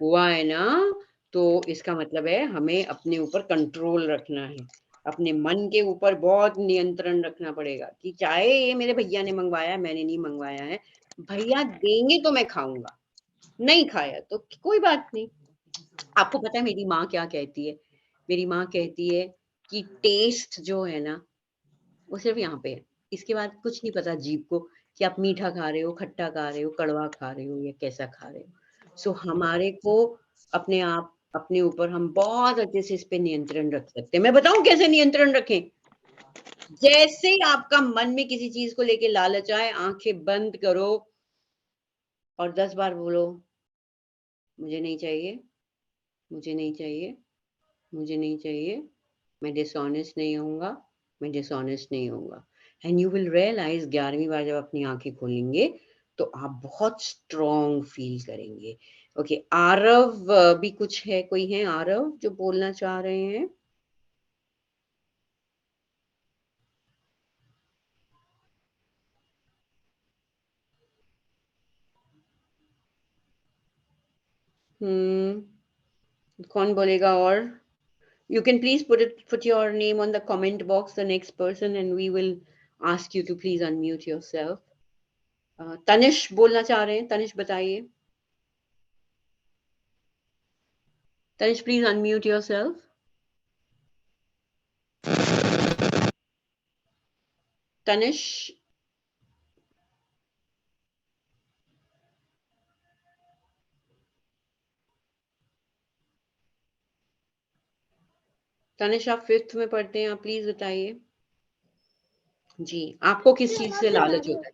हुआ है ना? तो इसका मतलब है हमें अपने ऊपर कंट्रोल रखना है, अपने मन के ऊपर बहुत नियंत्रण रखना पड़ेगा कि चाहे ये मेरे भैया ने मंगवाया, मैंने नहीं मंगवाया है, भैया देंगे तो मैं खाऊंगा, नहीं खाया तो कोई बात नहीं। आपको पता है मेरी माँ क्या कहती है? मेरी माँ कहती है कि टेस्ट जो है ना वो सिर्फ यहाँ पे है, इसके बाद कुछ नहीं पता जीभ को कि आप मीठा खा रहे हो, खट्टा खा रहे हो, कड़वा खा रहे हो या कैसा खा रहे हो। सो हमारे को अपने आप अपने ऊपर हम बहुत अच्छे से इस पे नियंत्रण रख सकते हैं। मैं बताऊं कैसे नियंत्रण रखें? जैसे ही आपका मन में किसी चीज को लेके लालच आए, आंखें बंद करो और 10 बार बोलो, मुझे नहीं चाहिए, मुझे नहीं चाहिए, मुझे नहीं चाहिए, मैं डिसऑनेस्ट नहीं होऊंगा, मैं डिसऑनेस्ट नहीं होऊंगा। एंड यू विल रियलाइज 11वीं बार जब अपनी आंखें खोलेंगे तो आप बहुत स्ट्रॉन्ग फील करेंगे। ओके, आरव भी कुछ है, कोई है आरव जो बोलना चाह रहे हैं? कौन बोलेगा? और you can please put your name on the comment box, the next person, and we will ask you to please unmute yourself. Tanish बोलना चाह रहे हैं, तनिष बताइए। Tanish, please unmute yourself. Tanish, Tanish आप 5th में पढ़ते हैं, आप प्लीज बताइए जी, आपको किस चीज से लालच होता है?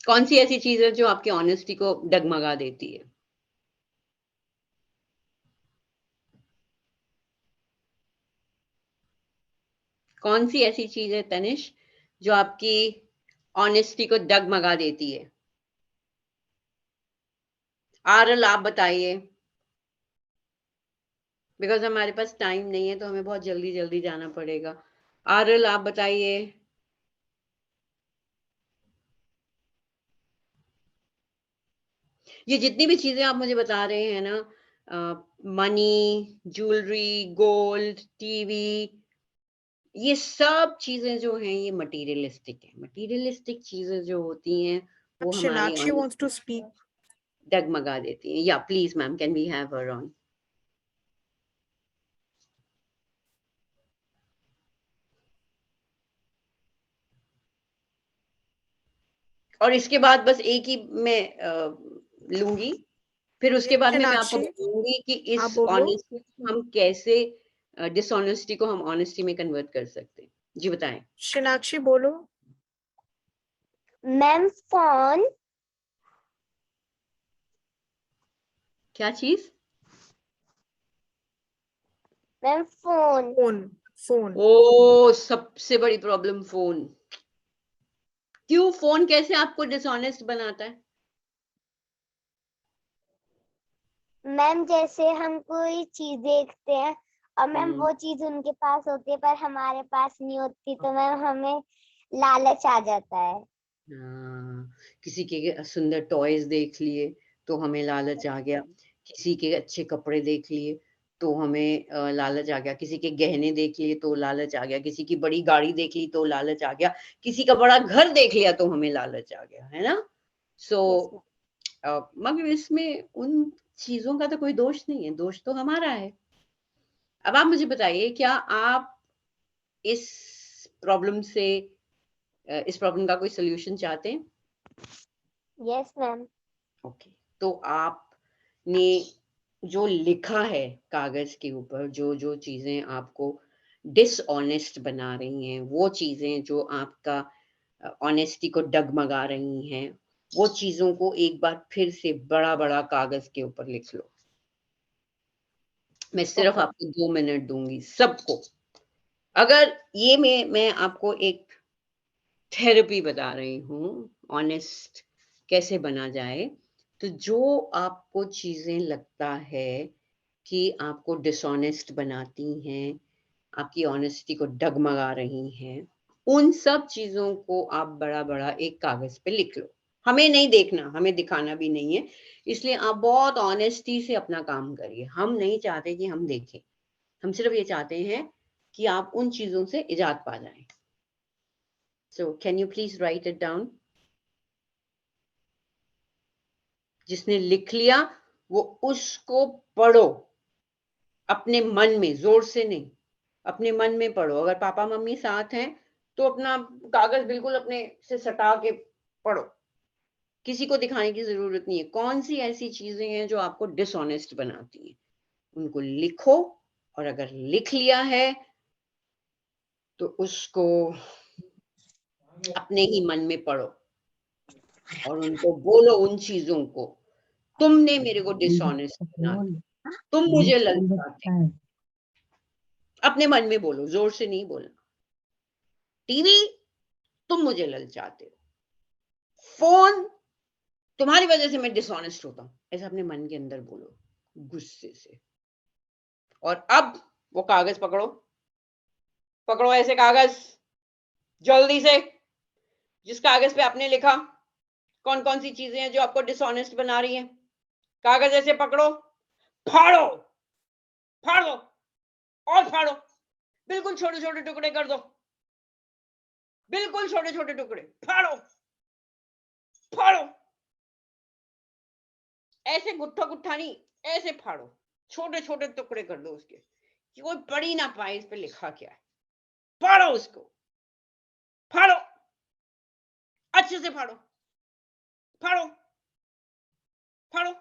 कौन सी ऐसी चीज है जो आपकी ऑनेस्टी को डगमगा देती है? कौन सी ऐसी चीज है तनिष जो आपकी ऑनेस्टी को डगमगा देती है? आरल आप बताइए, बिकॉज हमारे पास टाइम नहीं है तो हमें बहुत जल्दी जल्दी जाना पड़ेगा। आरल आप बताइए। ये जितनी भी चीजें आप मुझे बता रहे हैं ना, मनी, ज्वेलरी, गोल्ड, टीवी, ये सब चीजें जो हैं ये मटीरियलिस्टिक है। मटीरियलिस्टिक चीजें जो होती हैं वो हमारी Shinakshi wants to speak. डगमगा देती हैं। या please ma'am, can we have her on? और इसके बाद बस एक ही मैं लूंगी, फिर उसके बाद में मैं आपको Shinakshi, बताऊंगी कि आप इस बोलो। ऑनेस्टी को हम कैसे, डिसऑनेस्टी को हम ऑनेस्टी में कन्वर्ट कर सकते हैं। जी बताएं। Shinakshi बोलो। Ma'am phone. क्या चीज? Ma'am phone. फोन। फोन। ओ, सबसे बड़ी प्रॉब्लम फोन। क्यों? फोन कैसे आपको डिसऑनेस्ट बनाता है? मैम जैसे हम कोई चीज देखते हैं और मैम हम्म। वो चीज उनके पास होती है पर हमारे पास नहीं होती, तो मैम हमें लालच आ जाता है। हाँ, किसी के सुंदर टॉयज देख लिए तो हमें लालच आ गया, किसी के अच्छे कपड़े देख लिए तो हमें लालच आ गया, किसी के गहने देख लिए तो लालच आ गया, किसी की बड़ी गाड़ी देख ली तो लालच आ गया, किसी का बड़ा घर देख लिया तो हमें लालच आ गया, है ना? सो मगर इसमें उन चीजों का तो कोई दोष नहीं है, दोष तो हमारा है। अब आप मुझे बताइए, क्या आप इस प्रॉब्लम से इस प्रॉब्लम का कोई सोल्यूशन चाहते हैं? Yes ma'am. ओके, तो आपने जो लिखा है कागज के ऊपर, जो जो चीजें आपको डिसऑनेस्ट बना रही हैं, वो चीजें जो आपका ऑनेस्टी को डगमगा रही हैं, वो चीजों को एक बार फिर से बड़ा बड़ा कागज के ऊपर लिख लो। मैं सिर्फ आपको 2 मिनट दूंगी सबको। अगर ये मैं आपको एक थेरेपी बता रही हूँ, ऑनेस्ट कैसे बना जाए, तो जो आपको चीजें लगता है कि आपको डिसऑनेस्ट बनाती हैं, आपकी ऑनेस्टी को डगमगा रही हैं, उन सब चीजों को आप बड़ा बड़ा एक कागज पे लिख लो। हमें नहीं देखना, हमें दिखाना भी नहीं है, इसलिए आप बहुत ऑनेस्टी से अपना काम करिए। हम नहीं चाहते कि हम देखें, हम सिर्फ ये चाहते हैं कि आप उन चीजों से इजाद पा जाएं। So can you please write it down? जिसने लिख लिया वो उसको पढ़ो, अपने मन में, जोर से नहीं, अपने मन में पढ़ो। अगर पापा मम्मी साथ हैं तो अपना कागज बिल्कुल अपने से सटा के पढ़ो, किसी को दिखाने की जरूरत नहीं है। कौन सी ऐसी चीजें हैं जो आपको डिसऑनेस्ट बनाती हैं, उनको लिखो, और अगर लिख लिया है तो उसको अपने ही मन में पढ़ो और उनको बोलो उन चीजों को, तुमने मेरे को डिसऑनेस्ट बना दिया, तुम मुझे ललचाते हो। अपने मन में बोलो, जोर से नहीं बोलना। टीवी, तुम मुझे ललचाते हो। फोन, तुम्हारी वजह से मैं डिसऑनेस्ट होता हूं। ऐसा अपने मन के अंदर बोलो गुस्से से। और अब वो कागज पकड़ो, पकड़ो ऐसे कागज जल्दी से, जिस कागज पे आपने लिखा कौन कौन सी चीजें हैं जो आपको डिसऑनेस्ट बना रही हैं। कागज ऐसे पकड़ो, फाड़ो, फाड़ दो और फाड़ो, बिल्कुल छोटे छोटे टुकड़े कर दो, बिल्कुल छोटे छोटे टुकड़े, फाड़ो फाड़ो, ऐसे गुट्ठा गुट्ठा नहीं, ऐसे फाड़ो, छोटे छोटे टुकड़े कर दो उसके, कि कोई पढ़ ही ना पाए इस पे लिखा क्या है। फाड़ो उसको, फाड़ो, अच्छे से फाड़ो, फाड़ो फाड़ो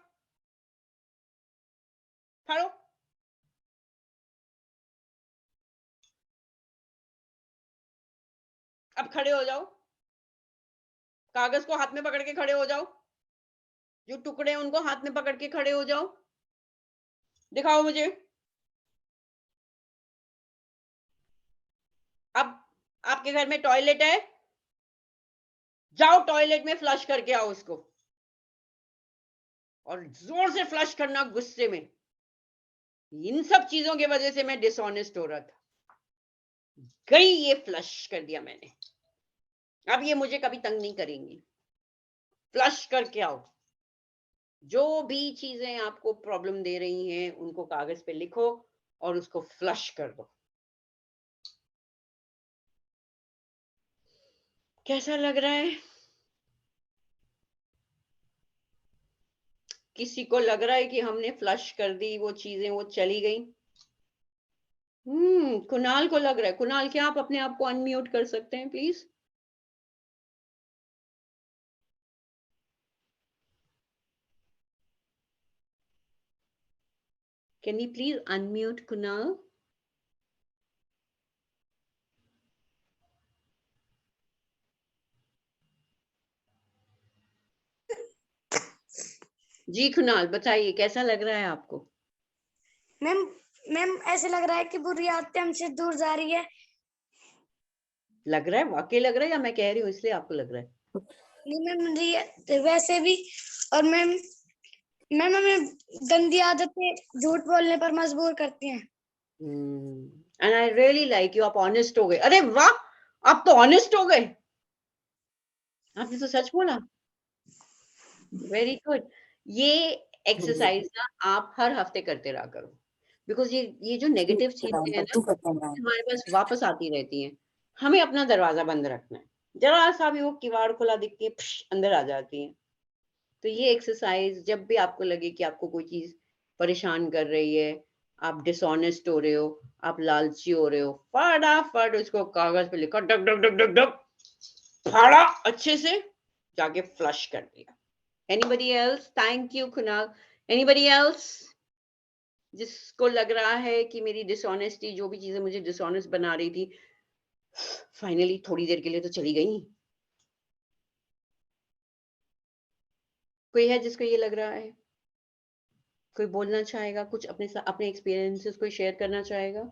फाड़ो। अब खड़े हो जाओ, कागज को हाथ में पकड़ के खड़े हो जाओ, जो टुकड़े हैं उनको हाथ में पकड़ के खड़े हो जाओ, दिखाओ मुझे। अब आपके घर में टॉयलेट है, जाओ टॉयलेट में फ्लश करके आओ उसको, और जोर से फ्लश करना गुस्से में। इन सब चीजों की वजह से मैं डिसऑनेस्ट हो रहा था, गई ये फ्लश कर दिया मैंने, अब ये मुझे कभी तंग नहीं करेंगी। फ्लश करके आओ। जो भी चीजें आपको प्रॉब्लम दे रही हैं उनको कागज पे लिखो और उसको फ्लश कर दो। कैसा लग रहा है? किसी को लग रहा है कि हमने फ्लश कर दी वो चीजें, वो चली गई? कुणाल को लग रहा है। कुणाल, क्या आप अपने आप को अनम्यूट कर सकते हैं please? Can you please unmute Kunal? जी कुणाल, बताइए कैसा लग रहा है आपको? मैम मैम ऐसे लग रहा है कि बुरी आदतें हमसे दूर जा रही है। लग रहा है, वाकई लग रहा है, या मैं कह रही हूँ इसलिए आपको लग रहा है? नहीं मैम, वैसे भी। और मैम मैम हमें गंदी आदतें झूठ बोलने पर मजबूर करती हैं। And I really like you, आप ऑनेस्ट हो गए। अरे वाह, आप तो ऑनेस्ट हो गए, आपने तो सच बोला। Very good. ये एक्सरसाइज ना आप हर हफ्ते करते रहा करो, बिकॉज ये जो नेगेटिव चीजें हैं ना हमारे पास वापस आती रहती हैं। हमें अपना दरवाजा बंद रखना है, जरा सा भी वो किवाड़ खुला दिखती है अंदर आ जाती है। तो ये एक्सरसाइज जब भी आपको लगे कि आपको कोई चीज परेशान कर रही है, आप डिसऑनेस्ट हो रहे हो, आप लालची हो रहे हो, फटाफट उसको कागज पे लिखो, duck duck duck duck duck, फाड़ा अच्छे से, जाके फ्लश कर दिया। Anybody else? Thank you, Kunal. Anybody else? जिसको लग रहा है कि मेरी डिसऑनेस्टी, जो भी चीजें मुझे डिसऑनेस्ट बना रही थी, फाइनली थोड़ी देर के लिए तो चली गई। कोई है जिसको ये लग रहा है? कोई बोलना चाहेगा कुछ, अपने एक्सपीरियंसेस कोई शेयर करना चाहेगा?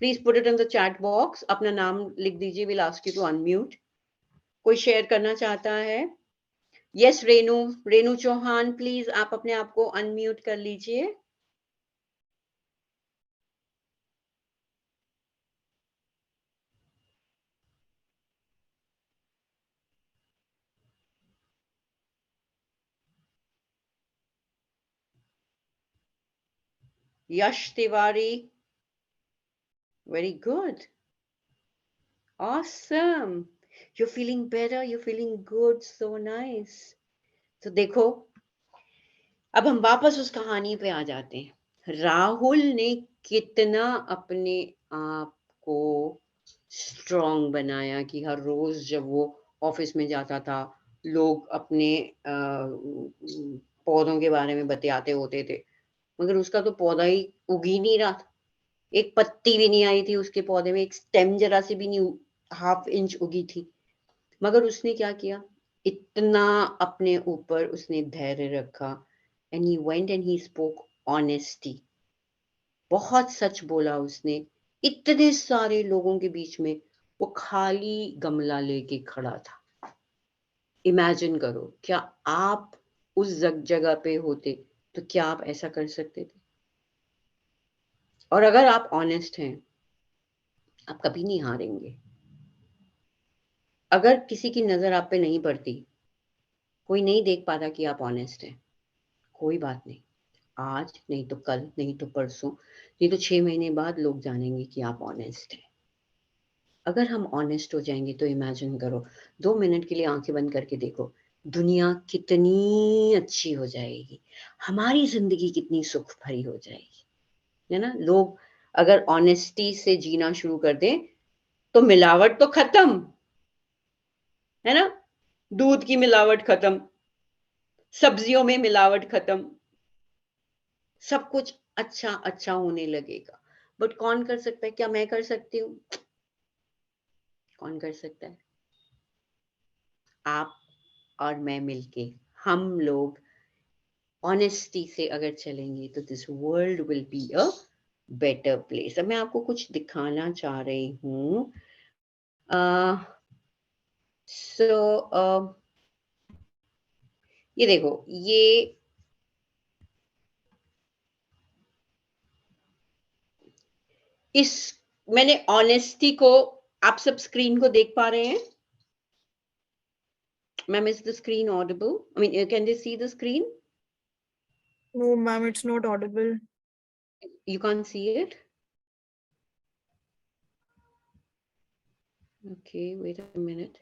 Please put it in the chat box, अपना नाम लिख दीजिए, will ask you to unmute. कोई शेयर करना चाहता है? यस, रेनू चौहान, प्लीज आप अपने आप को अनम्यूट कर लीजिए। Yash Tiwari, very good, awesome, you're feeling better, you're feeling good, so nice. तो देखो, अब हम वापस उस कहानी पे आ जाते हैं। राहुल ने कितना अपने आप को स्ट्रांग बनाया कि हर रोज जब वो ऑफिस में जाता था, लोग अपने पौधों के बारे में बतियाते होते थे, मगर उसका तो पौधा ही उग ही नहीं रहा था। एक पत्ती भी नहीं आई थी उसके पौधे में, एक स्टेम जरा सी भी नहीं, हाफ इंच उगी थी। मगर उसने क्या किया, इतना अपने ऊपर उसने धैर्य रखा, and he went and he spoke honesty. बहुत सच बोला उसने, इतने सारे लोगों के बीच में वो खाली गमला लेके खड़ा था। इमेजिन करो, क्या आप उस जगह पे होते तो क्या आप ऐसा कर सकते थे? और अगर आप ऑनेस्ट हैं, आप कभी नहीं हारेंगे। अगर किसी की नजर आप पे नहीं पड़ती, कोई नहीं देख पाता कि आप ऑनेस्ट हैं, कोई बात नहीं, आज नहीं तो कल, नहीं तो परसों, नहीं तो 6 महीने बाद लोग जानेंगे कि आप ऑनेस्ट हैं। अगर हम ऑनेस्ट हो जाएंगे तो इमेजिन करो, 2 मिनट के लिए आंखें बंद करके देखो, दुनिया कितनी अच्छी हो जाएगी, हमारी जिंदगी कितनी सुख भरी हो जाएगी, है ना। लोग अगर ऑनेस्टी से जीना शुरू कर दें तो मिलावट तो खत्म, है ना। दूध की मिलावट खत्म, सब्जियों में मिलावट खत्म, सब कुछ अच्छा अच्छा होने लगेगा। बट कौन कर सकता है? क्या मैं कर सकती हूँ? कौन कर सकता है? आप और मैं मिलके, हम लोग ऑनेस्टी से अगर चलेंगे तो this world will be a better place. अब मैं आपको कुछ दिखाना चाह रही हूँ। सो ये देखो, ये इस मैंने ऑनेस्टी को, आप सब स्क्रीन को देख पा रहे हैं? Ma'am, is the screen Audible? I mean, can they see the screen? No, ma'am, it's not audible. You can't see it? Okay, wait a minute.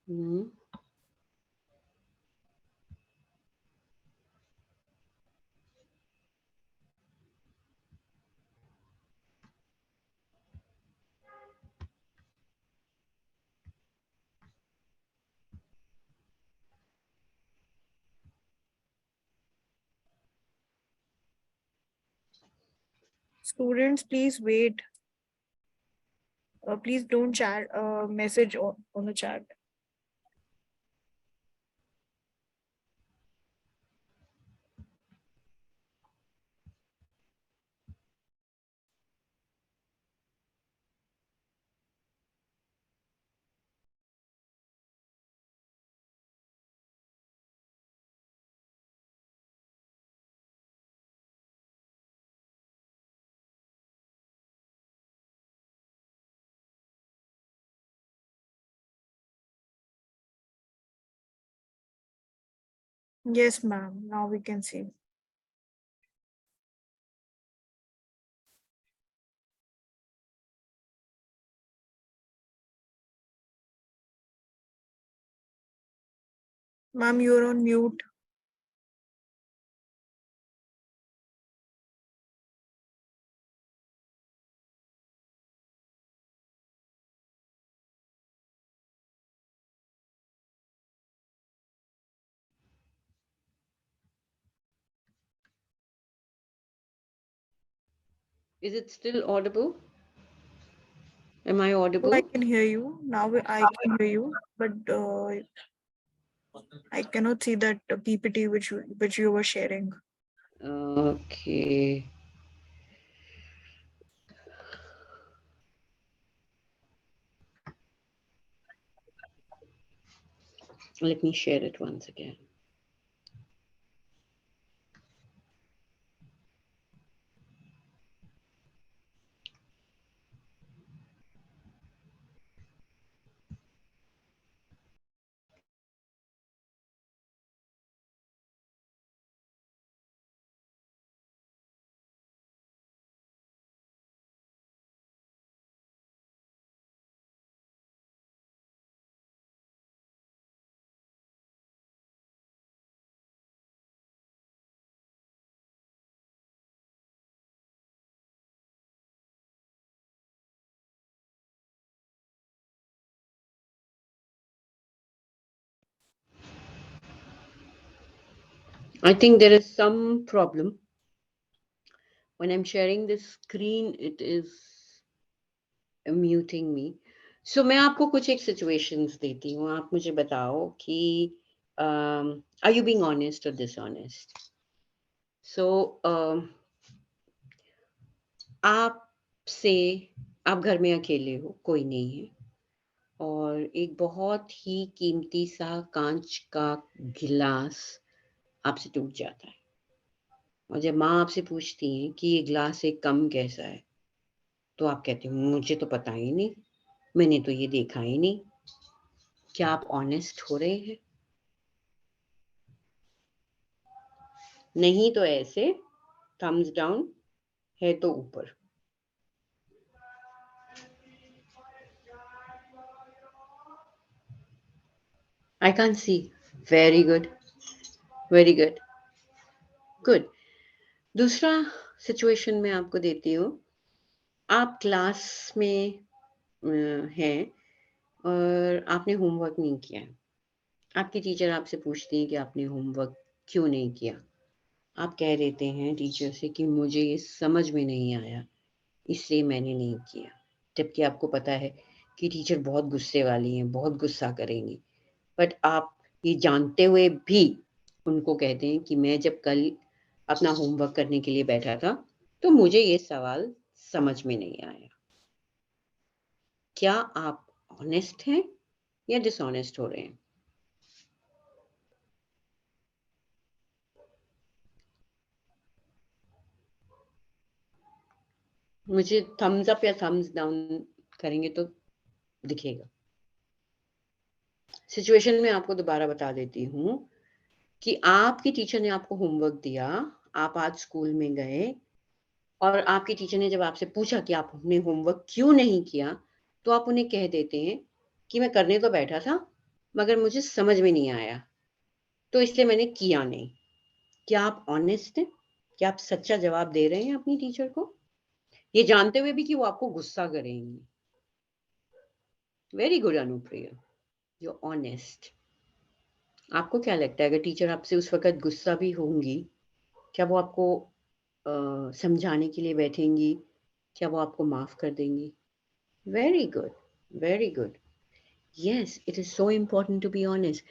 Hmm. Students, please wait. Please don't chat, message on the chat. Yes, ma'am. Now we can see. Ma'am, you're on mute. Is it still audible? Am I Oh, audible? I can hear you. Now I can hear you, but I cannot see that PPT which you were sharing. Okay. Let me share it once again. I think there is some problem. When I'm sharing the screen, it is muting me. So मैं आपको कुछ एक situations देती हूँ. आप मुझे बताओ कि are you being honest or dishonest? So आप घर में अकेले हो, कोई नहीं है, और एक बहुत ही कीमती सा कांच का गिलास आपसे टूट जाता है, और जब माँ आपसे पूछती है कि ये ग्लास एक कम कैसा है, तो आप कहते हो मुझे तो पता ही नहीं, मैंने तो ये देखा ही नहीं. क्या आप ऑनेस्ट हो रहे हैं? नहीं तो ऐसे थम्स डाउन, है तो ऊपर. I can't see. Very good. Very good. Good. दूसरा सिचुएशन मैं आपको देती हूँ. आप क्लास में हैं और आपने होमवर्क नहीं किया है. आपकी टीचर आपसे पूछती है कि आपने होमवर्क क्यों नहीं किया. आप कह देते हैं टीचर से कि मुझे ये समझ में नहीं आया, इसलिए मैंने नहीं किया. जबकि आपको पता है कि टीचर बहुत गुस्से वाली हैं, बहुत गुस्सा करेंगी, बट आप ये जानते हुए भी उनको कहते हैं कि मैं जब कल अपना होमवर्क करने के लिए बैठा था तो मुझे ये सवाल समझ में नहीं आया. क्या आप ऑनेस्ट हैं या डिसऑनेस्ट हो रहे हैं? मुझे थम्स अप या थम्स डाउन करेंगे तो दिखेगा. सिचुएशन में आपको दोबारा बता देती हूँ कि आपकी टीचर ने आपको होमवर्क दिया, आप आज स्कूल में गए, और आपकी टीचर ने जब आपसे पूछा कि आपने होमवर्क क्यों नहीं किया, तो आप उन्हें कह देते हैं कि मैं करने तो बैठा था, मगर मुझे समझ में नहीं आया, तो इसलिए मैंने किया नहीं. क्या आप ऑनेस्ट हैं? क्या आप सच्चा जवाब दे रहे हैं अपनी टीचर को, ये जानते हुए भी कि वो आपको गुस्सा करेंगी? Very good Anupriya, you honest. आपको क्या लगता है अगर टीचर आपसे उस वक्त गुस्सा भी होंगी, क्या वो आपको समझाने के लिए बैठेंगी? क्या वो आपको माफ कर देंगी? Very good, very good. Yes, it is so important to be honest.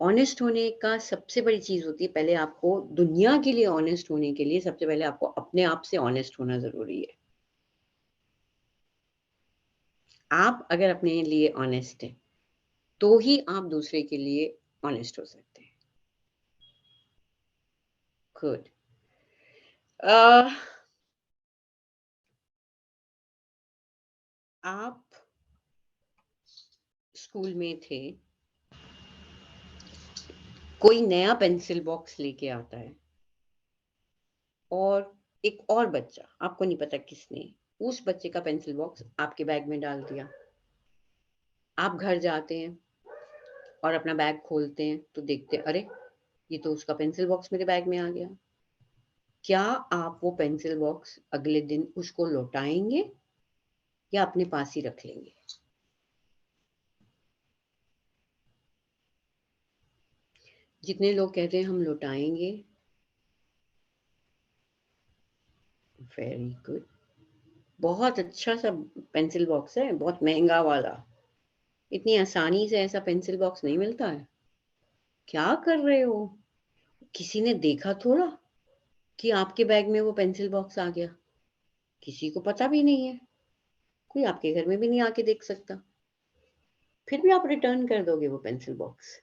Honest होने का सबसे बड़ी चीज होती है, पहले आपको दुनिया के लिए ऑनेस्ट होने के लिए सबसे पहले आपको अपने आप से ऑनेस्ट होना जरूरी है. आप अगर अपने लिए ऑनेस्ट हैं तो ही आप दूसरे के लिए ऑनेस्ट हो सकते हैं. गुड. आप स्कूल में थे, कोई नया पेंसिल बॉक्स लेके आता है, और एक और बच्चा, आपको नहीं पता किसने, उस बच्चे का पेंसिल बॉक्स आपके बैग में डाल दिया. आप घर जाते हैं और अपना बैग खोलते हैं तो देखते हैं अरे ये तो उसका पेंसिल बॉक्स मेरे बैग में आ गया. क्या आप वो पेंसिल बॉक्स अगले दिन उसको लौटाएंगे या अपने पास ही रख लेंगे? जितने लोग कहते हैं हम लौटाएंगे, वेरी गुड. बहुत अच्छा सा पेंसिल बॉक्स है, बहुत महंगा वाला. इतनी आसानी से ऐसा पेंसिल बॉक्स नहीं मिलता है. क्या कर रहे हो? किसी ने देखा थोड़ा कि आपके बैग में वो पेंसिल बॉक्स आ गया? किसी को पता भी नहीं है, कोई आपके घर में भी नहीं आके देख सकता, फिर भी आप रिटर्न कर दोगे वो पेंसिल बॉक्स?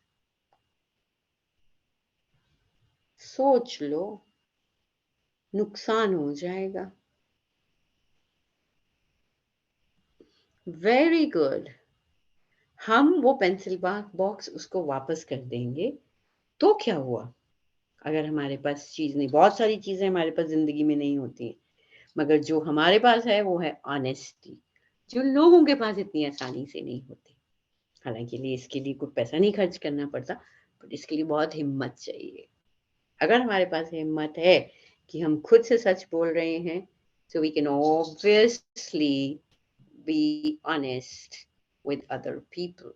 सोच लो, नुकसान हो जाएगा. Very good. हम वो पेंसिल बॉक्स उसको वापस कर देंगे तो क्या हुआ? अगर हमारे पास चीज नहीं, बहुत सारी चीजें हमारे पास जिंदगी में नहीं होती, मगर जो हमारे पास है वो है ऑनेस्टी, जो लोगों के पास इतनी आसानी से नहीं होती. हालांकि इसके लिए कुछ पैसा नहीं खर्च करना पड़ता, बट इसके लिए बहुत हिम्मत चाहिए. अगर हमारे पास हिम्मत है कि हम खुद से सच बोल रहे हैं, so we can obviously be honest with other people.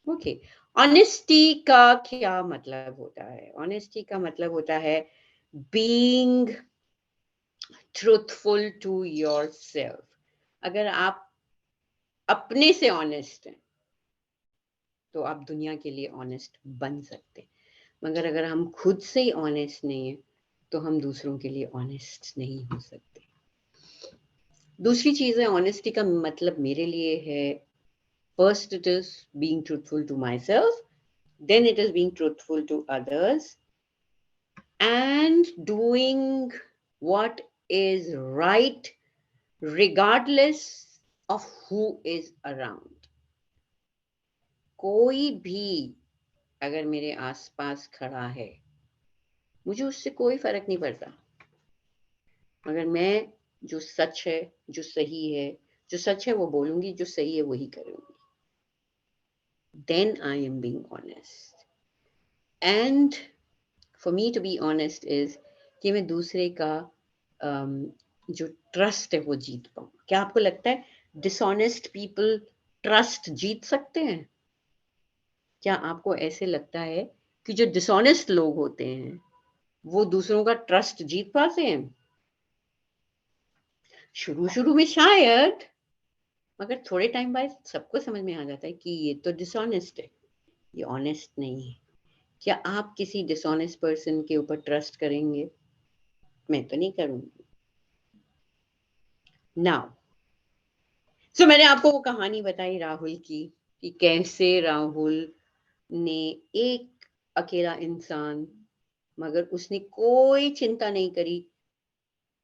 Okay, honesty का क्या मतलब होता है? ऑनेस्टी का मतलब होता है बीइंग ट्रूथफुल टू योरसेल्फ। अगर आप अपने से ऑनेस्ट हैं तो आप दुनिया के लिए ऑनेस्ट बन सकते हैं, मगर अगर हम खुद से ही ऑनेस्ट नहीं है तो हम दूसरों के लिए ऑनेस्ट नहीं हो सकते। दूसरी चीज है, ऑनेस्टी का मतलब मेरे लिए है, first it is being truthful to myself, then it is being truthful to others and doing what is right regardless of who is around. कोई भी अगर मेरे आसपास खड़ा है मुझे उससे कोई फर्क नहीं पड़ता, मगर मैं जो सच है, जो सही है, जो सच है वो बोलूंगी, जो सही है वही करूंगी। Then I am being honest. And for me to be honest is कि मैं दूसरे का जो ट्रस्ट है वो जीत पाऊं। क्या आपको लगता है डिसऑनेस्ट पीपल ट्रस्ट जीत सकते हैं? क्या आपको ऐसे लगता है कि जो डिसऑनेस्ट लोग होते हैं वो दूसरों का ट्रस्ट जीत पाते हैं? शुरू शुरू में शायद, मगर थोड़े टाइम बाद सबको समझ में आ जाता है कि ये तो डिसऑनेस्ट है, ये ऑनेस्ट नहीं है। क्या आप किसी डिसऑनेस्ट पर्सन के ऊपर ट्रस्ट करेंगे? मैं तो नहीं करूंगी। नाउ सो मैंने आपको वो कहानी बताई राहुल की, कि कैसे राहुल ने एक अकेला इंसान, मगर उसने कोई चिंता नहीं करी,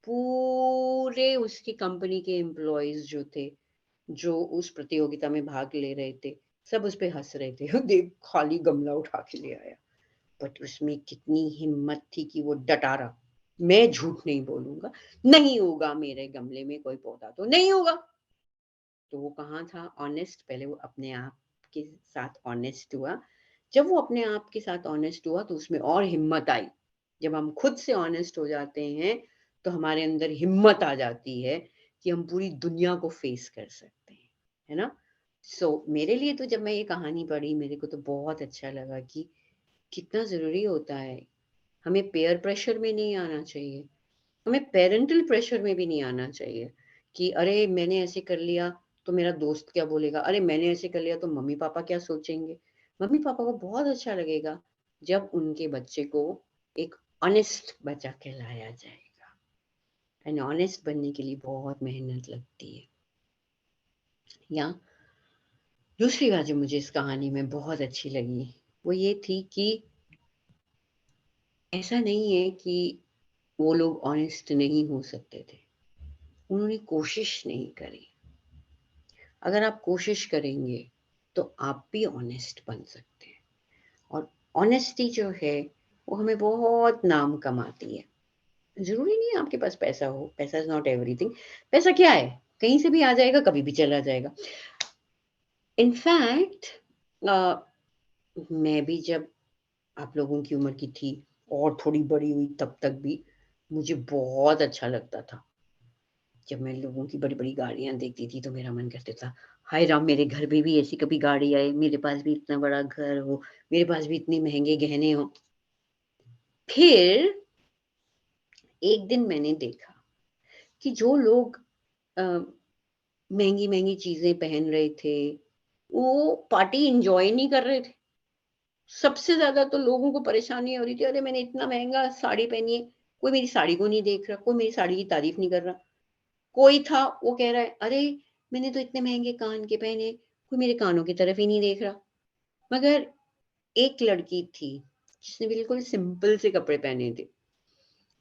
पूरे उसकी कंपनी के एम्प्लॉयज जो थे, जो उस प्रतियोगिता में भाग ले रहे थे, सब उस पे हंस रहे थे। देख खाली गमला उठा के ले आया, बट उसमें कितनी हिम्मत थी कि वो डटा रहा, मैं झूठ नहीं बोलूंगा, नहीं होगा मेरे गमले में कोई पौधा तो नहीं होगा। तो वो कहाँ था ऑनेस्ट? पहले वो अपने आप के साथ ऑनेस्ट हुआ। जब वो अपने आप के साथ ऑनेस्ट हुआ तो उसमें और हिम्मत आई। जब हम खुद से ऑनेस्ट हो जाते हैं तो हमारे अंदर हिम्मत आ जाती है कि हम पूरी दुनिया को फेस कर सकते हैं, है ना? सो मेरे लिए तो जब मैं ये कहानी पढ़ी मेरे को तो बहुत अच्छा लगा कि कितना जरूरी होता है। हमें पेयर प्रेशर में नहीं आना चाहिए, हमें पेरेंटल प्रेशर में भी नहीं आना चाहिए कि अरे मैंने ऐसे कर लिया तो मेरा दोस्त क्या बोलेगा, अरे मैंने ऐसे कर लिया तो मम्मी पापा क्या सोचेंगे। मम्मी पापा को बहुत अच्छा लगेगा जब उनके बच्चे को एक ऑनेस्ट बच्चा कहलाया जाएगा। एंड ऑनेस्ट बनने के लिए बहुत मेहनत लगती है। या दूसरी बात जो मुझे इस कहानी में बहुत अच्छी लगी वो ये थी कि ऐसा नहीं है कि वो लोग ऑनेस्ट नहीं हो सकते थे, उन्होंने कोशिश नहीं करी। अगर आप कोशिश करेंगे तो आप भी ऑनेस्ट बन सकते हैं, और ऑनेस्टी जो है वो हमें बहुत नाम कमाती है। जरूरी नहीं है आपके पास पैसा हो, पैसा इज नॉट एवरीथिंग। पैसा क्या है, कहीं से भी आ जाएगा, कभी भी चला जाएगा। इनफैक्ट मैं भी जब आप लोगों की उम्र की थी और थोड़ी बड़ी हुई तब तक भी मुझे बहुत अच्छा लगता था जब मैं लोगों की बड़ी बड़ी गाड़ियां देखती थी तो मेरा मन करता था हाय राम मेरे घर में भी ऐसी कभी गाड़ी आए, मेरे पास भी इतना बड़ा घर हो, मेरे पास भी इतने महंगे गहने हो। फिर एक दिन मैंने देखा कि जो लोग महंगी महंगी चीजें पहन रहे थे वो पार्टी एंजॉय नहीं कर रहे थे। सबसे ज्यादा तो लोगों को परेशानी हो रही थी, अरे मैंने इतना महंगा साड़ी पहनी है, कोई मेरी साड़ी को नहीं देख रहा, कोई मेरी साड़ी की तारीफ नहीं कर रहा। कोई था वो कह रहा है अरे मैंने तो इतने महंगे कान के पहने, कोई मेरे कानों की तरफ ही नहीं देख रहा। मगर एक लड़की थी जिसने बिल्कुल सिंपल से कपड़े पहने थे,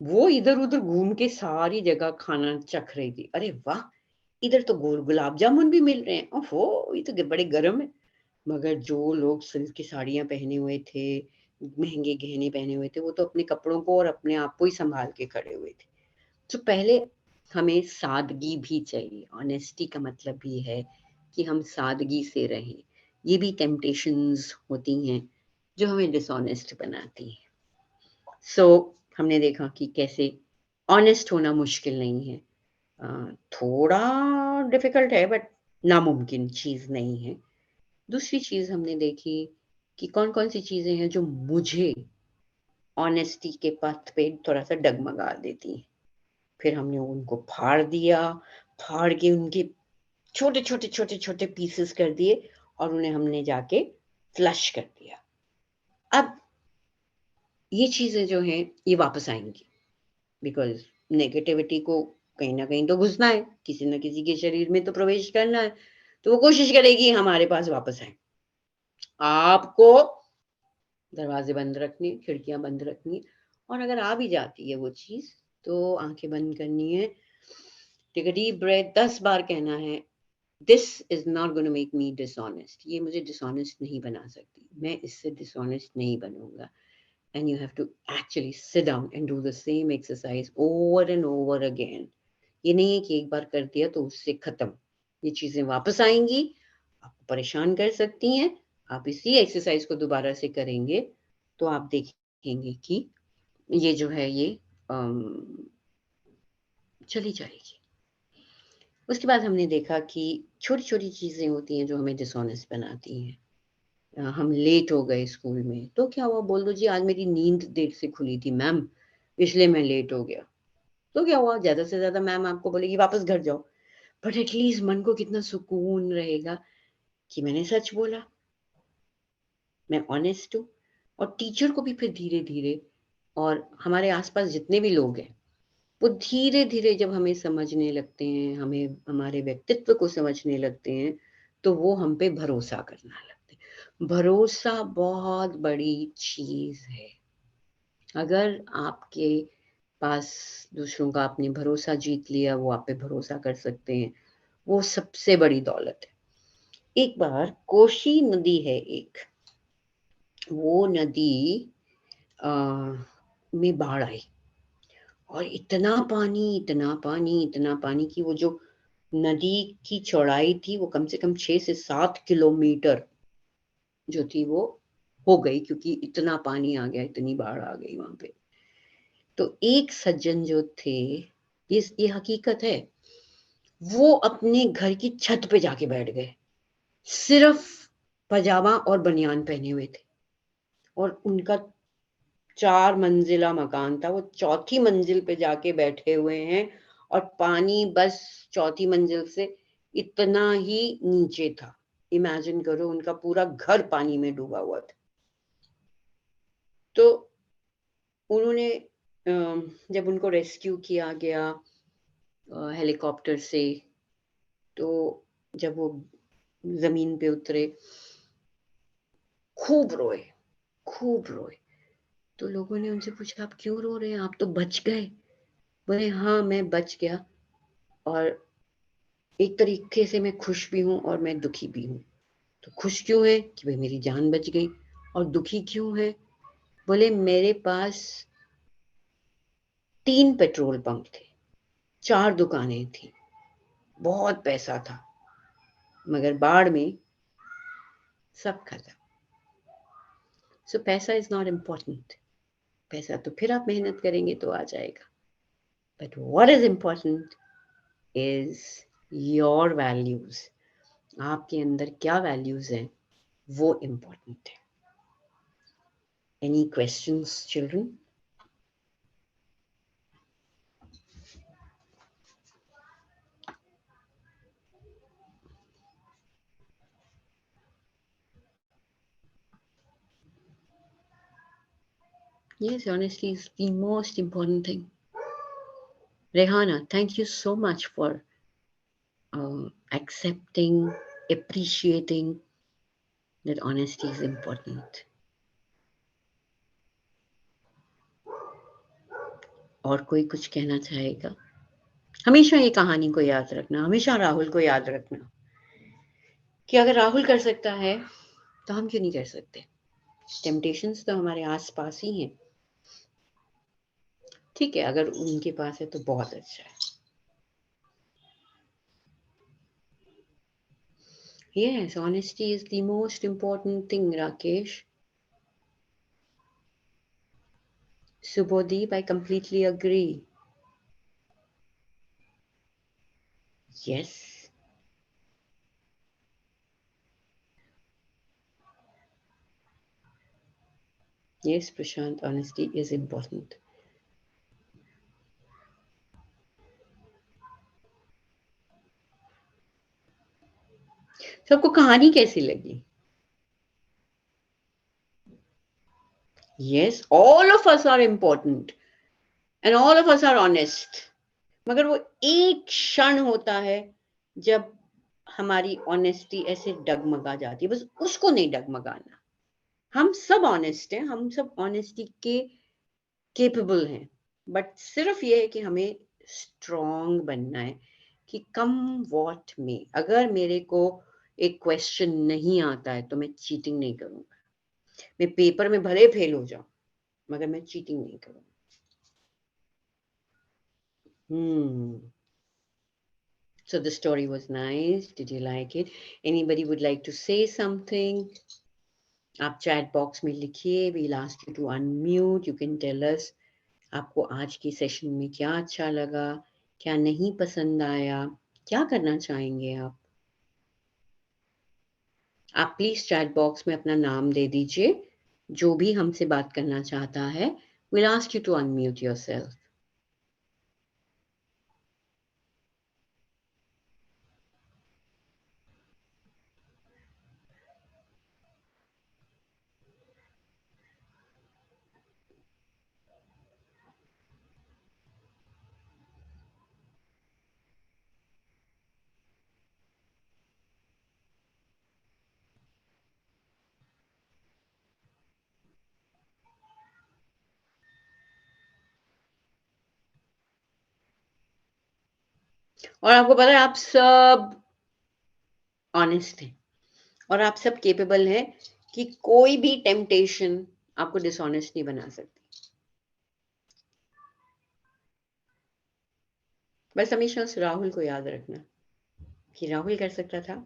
वो इधर उधर घूम के सारी जगह खाना चख रही थी। अरे वाह, इधर तो गोल गुलाब जामुन भी मिल रहे हैं, ओहो ये तो बड़े गर्म है। मगर जो लोग सिल्क की साड़ियां पहने हुए थे, महंगे गहने पहने हुए थे, वो तो अपने कपड़ों को और अपने आप को ही संभाल के खड़े हुए थे। तो पहले हमें सादगी भी चाहिए। ऑनेस्टी का मतलब भी है कि हम सादगी से रहें। ये भी टेम्पटेशंस होती हैं जो हमें डिसऑनेस्ट बनाती हैं। सो हमने देखा कि कैसे ऑनेस्ट होना मुश्किल नहीं है, थोड़ा डिफिकल्ट है बट नामुमकिन चीज नहीं है। दूसरी चीज हमने देखी कि कौन कौन सी चीजें हैं जो मुझे ऑनेस्टी के पथ पे थोड़ा सा डगमगा देती हैं। फिर हमने उनको फाड़ दिया, फाड़ के उनके छोटे छोटे छोटे छोटे पीसेस कर दिए और उन्हें हमने जाके फ्लश कर दिया। अब ये चीजें जो हैं ये वापस आएंगी, बिकॉज नेगेटिविटी को कहीं ना कहीं तो घुसना है, किसी न किसी के शरीर में तो प्रवेश करना है, तो वो कोशिश करेगी हमारे पास वापस आए। आपको दरवाजे बंद रखने, खिड़कियां बंद रखनी, और अगर आ भी जाती है वो चीज तो आंखें बंद करनी है, टेक अ डीप ब्रेथ, 10 बार कहना है this is not going to make me dishonest, ये मुझे डिसऑनेस्ट नहीं बना सकती, मैं इससे डिसऑनेस्ट नहीं बनूंगा। And you have to actually sit down and do the same exercise over and over again. ये नहीं है कि एक बार कर दिया तो उससे खत्म, ये चीजें वापस आएंगी, आपको परेशान कर सकती हैं। आप इसी एक्सरसाइज को दोबारा से करेंगे तो आप देखेंगे कि ये जो है ये चली जाएगी। उसके बाद हमने देखा कि छोटी छोटी चीजें होती हैं जो हमें डिसऑनेस्ट बनाती हैं। हम लेट हो गए स्कूल में तो क्या हुआ, बोल दो जी आज मेरी नींद देर से खुली थी मैम, इसलिए मैं लेट हो गया। तो क्या हुआ, ज्यादा से ज्यादा मैम आपको बोलेगी वापस घर जाओ, बट एटलीस्ट मन को कितना सुकून रहेगा कि मैंने सच बोला, मैं ऑनेस्ट हूँ। और टीचर को भी फिर धीरे धीरे, और हमारे आसपास जितने भी लोग हैं वो धीरे धीरे जब हमें समझने लगते हैं, हमें हमारे व्यक्तित्व को समझने लगते हैं, तो वो हम पे भरोसा करना लगते हैं। भरोसा बहुत बड़ी चीज है। अगर आपके पास दूसरों का आपने भरोसा जीत लिया, वो आप पे भरोसा कर सकते हैं, वो सबसे बड़ी दौलत है। एक बार कोशी नदी है एक, वो नदी में बाढ़ आई और इतना पानी इतना पानी इतना पानी कि वो जो नदी की चौड़ाई थी वो कम से कम 6 से 7 किलोमीटर जो थी वो हो गई, क्योंकि इतना पानी आ गया, इतनी बाढ़ आ गई वहां पे। तो एक सज्जन जो थे, ये हकीकत है, वो अपने घर की छत पे जाके बैठ गए, सिर्फ पजामा और बनियान पहने हुए थे, और उनका 4 मंजिला मकान था, वो चौथी मंजिल पे जाके बैठे हुए हैं और पानी बस चौथी मंजिल से इतना ही नीचे था। इमेजिन करो, उनका पूरा घर पानी में डूबा हुआ था। तो उन्होंने जब उनको रेस्क्यू किया गया हेलीकॉप्टर से, तो जब वो जमीन पे उतरे खूब रोए, खूब रोए। तो लोगों ने उनसे पूछा आप क्यों रो रहे हैं, आप तो बच गए। बोले हाँ मैं बच गया, और एक तरीके से मैं खुश भी हूँ और मैं दुखी भी हूँ। तो खुश क्यों है कि भाई मेरी जान बच गई, और दुखी क्यों है, बोले मेरे पास 3 पेट्रोल पंप थे, 4 दुकानें थी, बहुत पैसा था, मगर बाढ़ में सब खत्म। सो पैसा इज नॉट इम्पोर्टेंट, पैसा तो फिर आप मेहनत करेंगे तो आ जाएगा, but what is important is your values. आपके अंदर क्या वैल्यूज हैं वो इम्पोर्टेंट है। Any questions children? Yes, honesty is the most important thing. Rehana, thank you so much for accepting, appreciating that honesty is important. और कोई कुछ कहना चाहेगा? हमेशा ये कहानी को याद रखना, हमेशा राहुल को याद रखना कि अगर राहुल कर सकता है तो हम क्यों नहीं कर सकते। टेम्पटेशंस तो हमारे आसपास ही हैं। ठीक है, अगर उनके पास है तो बहुत अच्छा है। Yes, honesty is the most important thing, Rakesh. Subodhip, I completely agree. Yes. Yes, Prashant, honesty is important. सबको कहानी कैसी लगी? Yes, all of us are important and all of us are honest. मगर वो एक क्षण होता है जब हमारी ऑनेस्टी ऐसे डगमगा जाती है, बस उसको नहीं डगमगाना. हम सब ऑनेस्ट हैं, हम सब ऑनेस्टी के केपेबल हैं, बट सिर्फ ये है कि हमें स्ट्रॉन्ग बनना है कि कम वॉट में, अगर मेरे को एक क्वेश्चन नहीं आता है तो मैं चीटिंग नहीं करूंगा. मैं पेपर में भले फेल हो जाऊं मगर मैं चीटिंग नहीं करूंगा. So the story was nice. Did you like it? Anybody would like to say something? आप चैट बॉक्स में लिखिए. We'll ask you to unmute. You can tell us आपको आज की सेशन में क्या अच्छा लगा, क्या नहीं पसंद आया, क्या करना चाहेंगे आप. आप प्लीज चैट बॉक्स में अपना नाम दे दीजिए. जो भी हमसे बात करना चाहता है, we'll ask you to unmute yourself. और आपको पता है आप सब ऑनेस्ट हैं और आप सब केपेबल हैं कि कोई भी टेम्पटेशन आपको डिसऑनेस्ट नहीं बना सकती. बस हमेशा उस राहुल को याद रखना कि राहुल कर सकता था,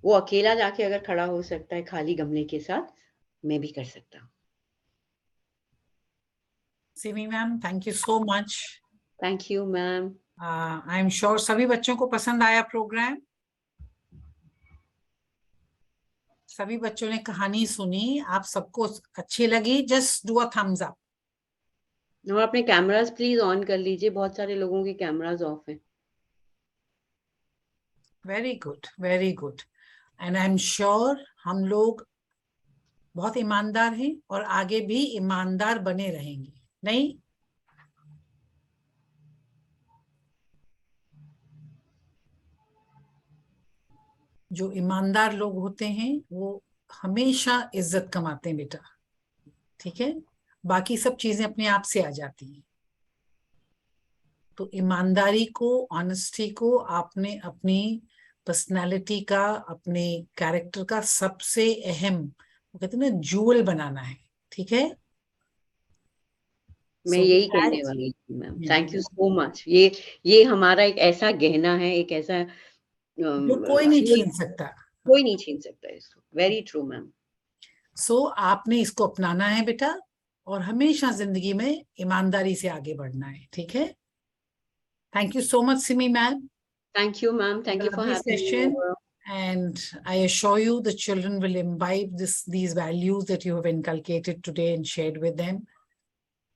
वो अकेला जाके अगर खड़ा हो सकता है खाली गमले के साथ, मैं भी कर सकता हूँ. Simi ma'am, thank you so much. Thank you ma'am. I am sure सभी बच्चों को पसंद आया प्रोग्राम. सभी बच्चों ने कहानी सुनी, आप सबको अच्छी लगी. Just do a thumbs up. और अपने कैमरास प्लीज ऑन कर लीजिए, बहुत सारे लोगों के कैमरास ऑफ हैं. Very good, very good. And I am sure हम लोग बहुत ईमानदार हैं और आगे भी ईमानदार बने रहेंगे. नहीं? जो ईमानदार लोग होते हैं वो हमेशा इज्जत कमाते हैं बेटा. ठीक है, बाकी सब चीजें अपने आप से आ जाती हैं. तो ईमानदारी को, ऑनेस्टी को आपने अपनी पर्सनालिटी का, अपने कैरेक्टर का सबसे अहम, वो कहते हैं ना, जूल बनाना है. ठीक है, मैं So यही that- कहने वाली थी ma'am. Yeah. Thank you so much. ये हमारा एक ऐसा गहना है, एक ऐसा जो कोई नहीं छीन सकता. कोई नहीं छीन सकता इसको. Very true ma'am. सो आपने इसको अपनाना है बेटा और हमेशा जिंदगी में ईमानदारी से आगे बढ़ना है. ठीक है, thank you so much Simi ma'am. Thank you ma'am. Thank you for Lovely session. And I assure you the children will imbibe these values that you have inculcated today and shared with them.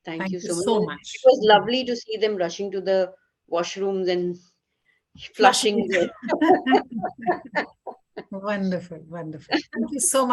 Thank you so so much. much. It was lovely to see them rushing to the washrooms and flushing. Wonderful, wonderful. Thank you so much.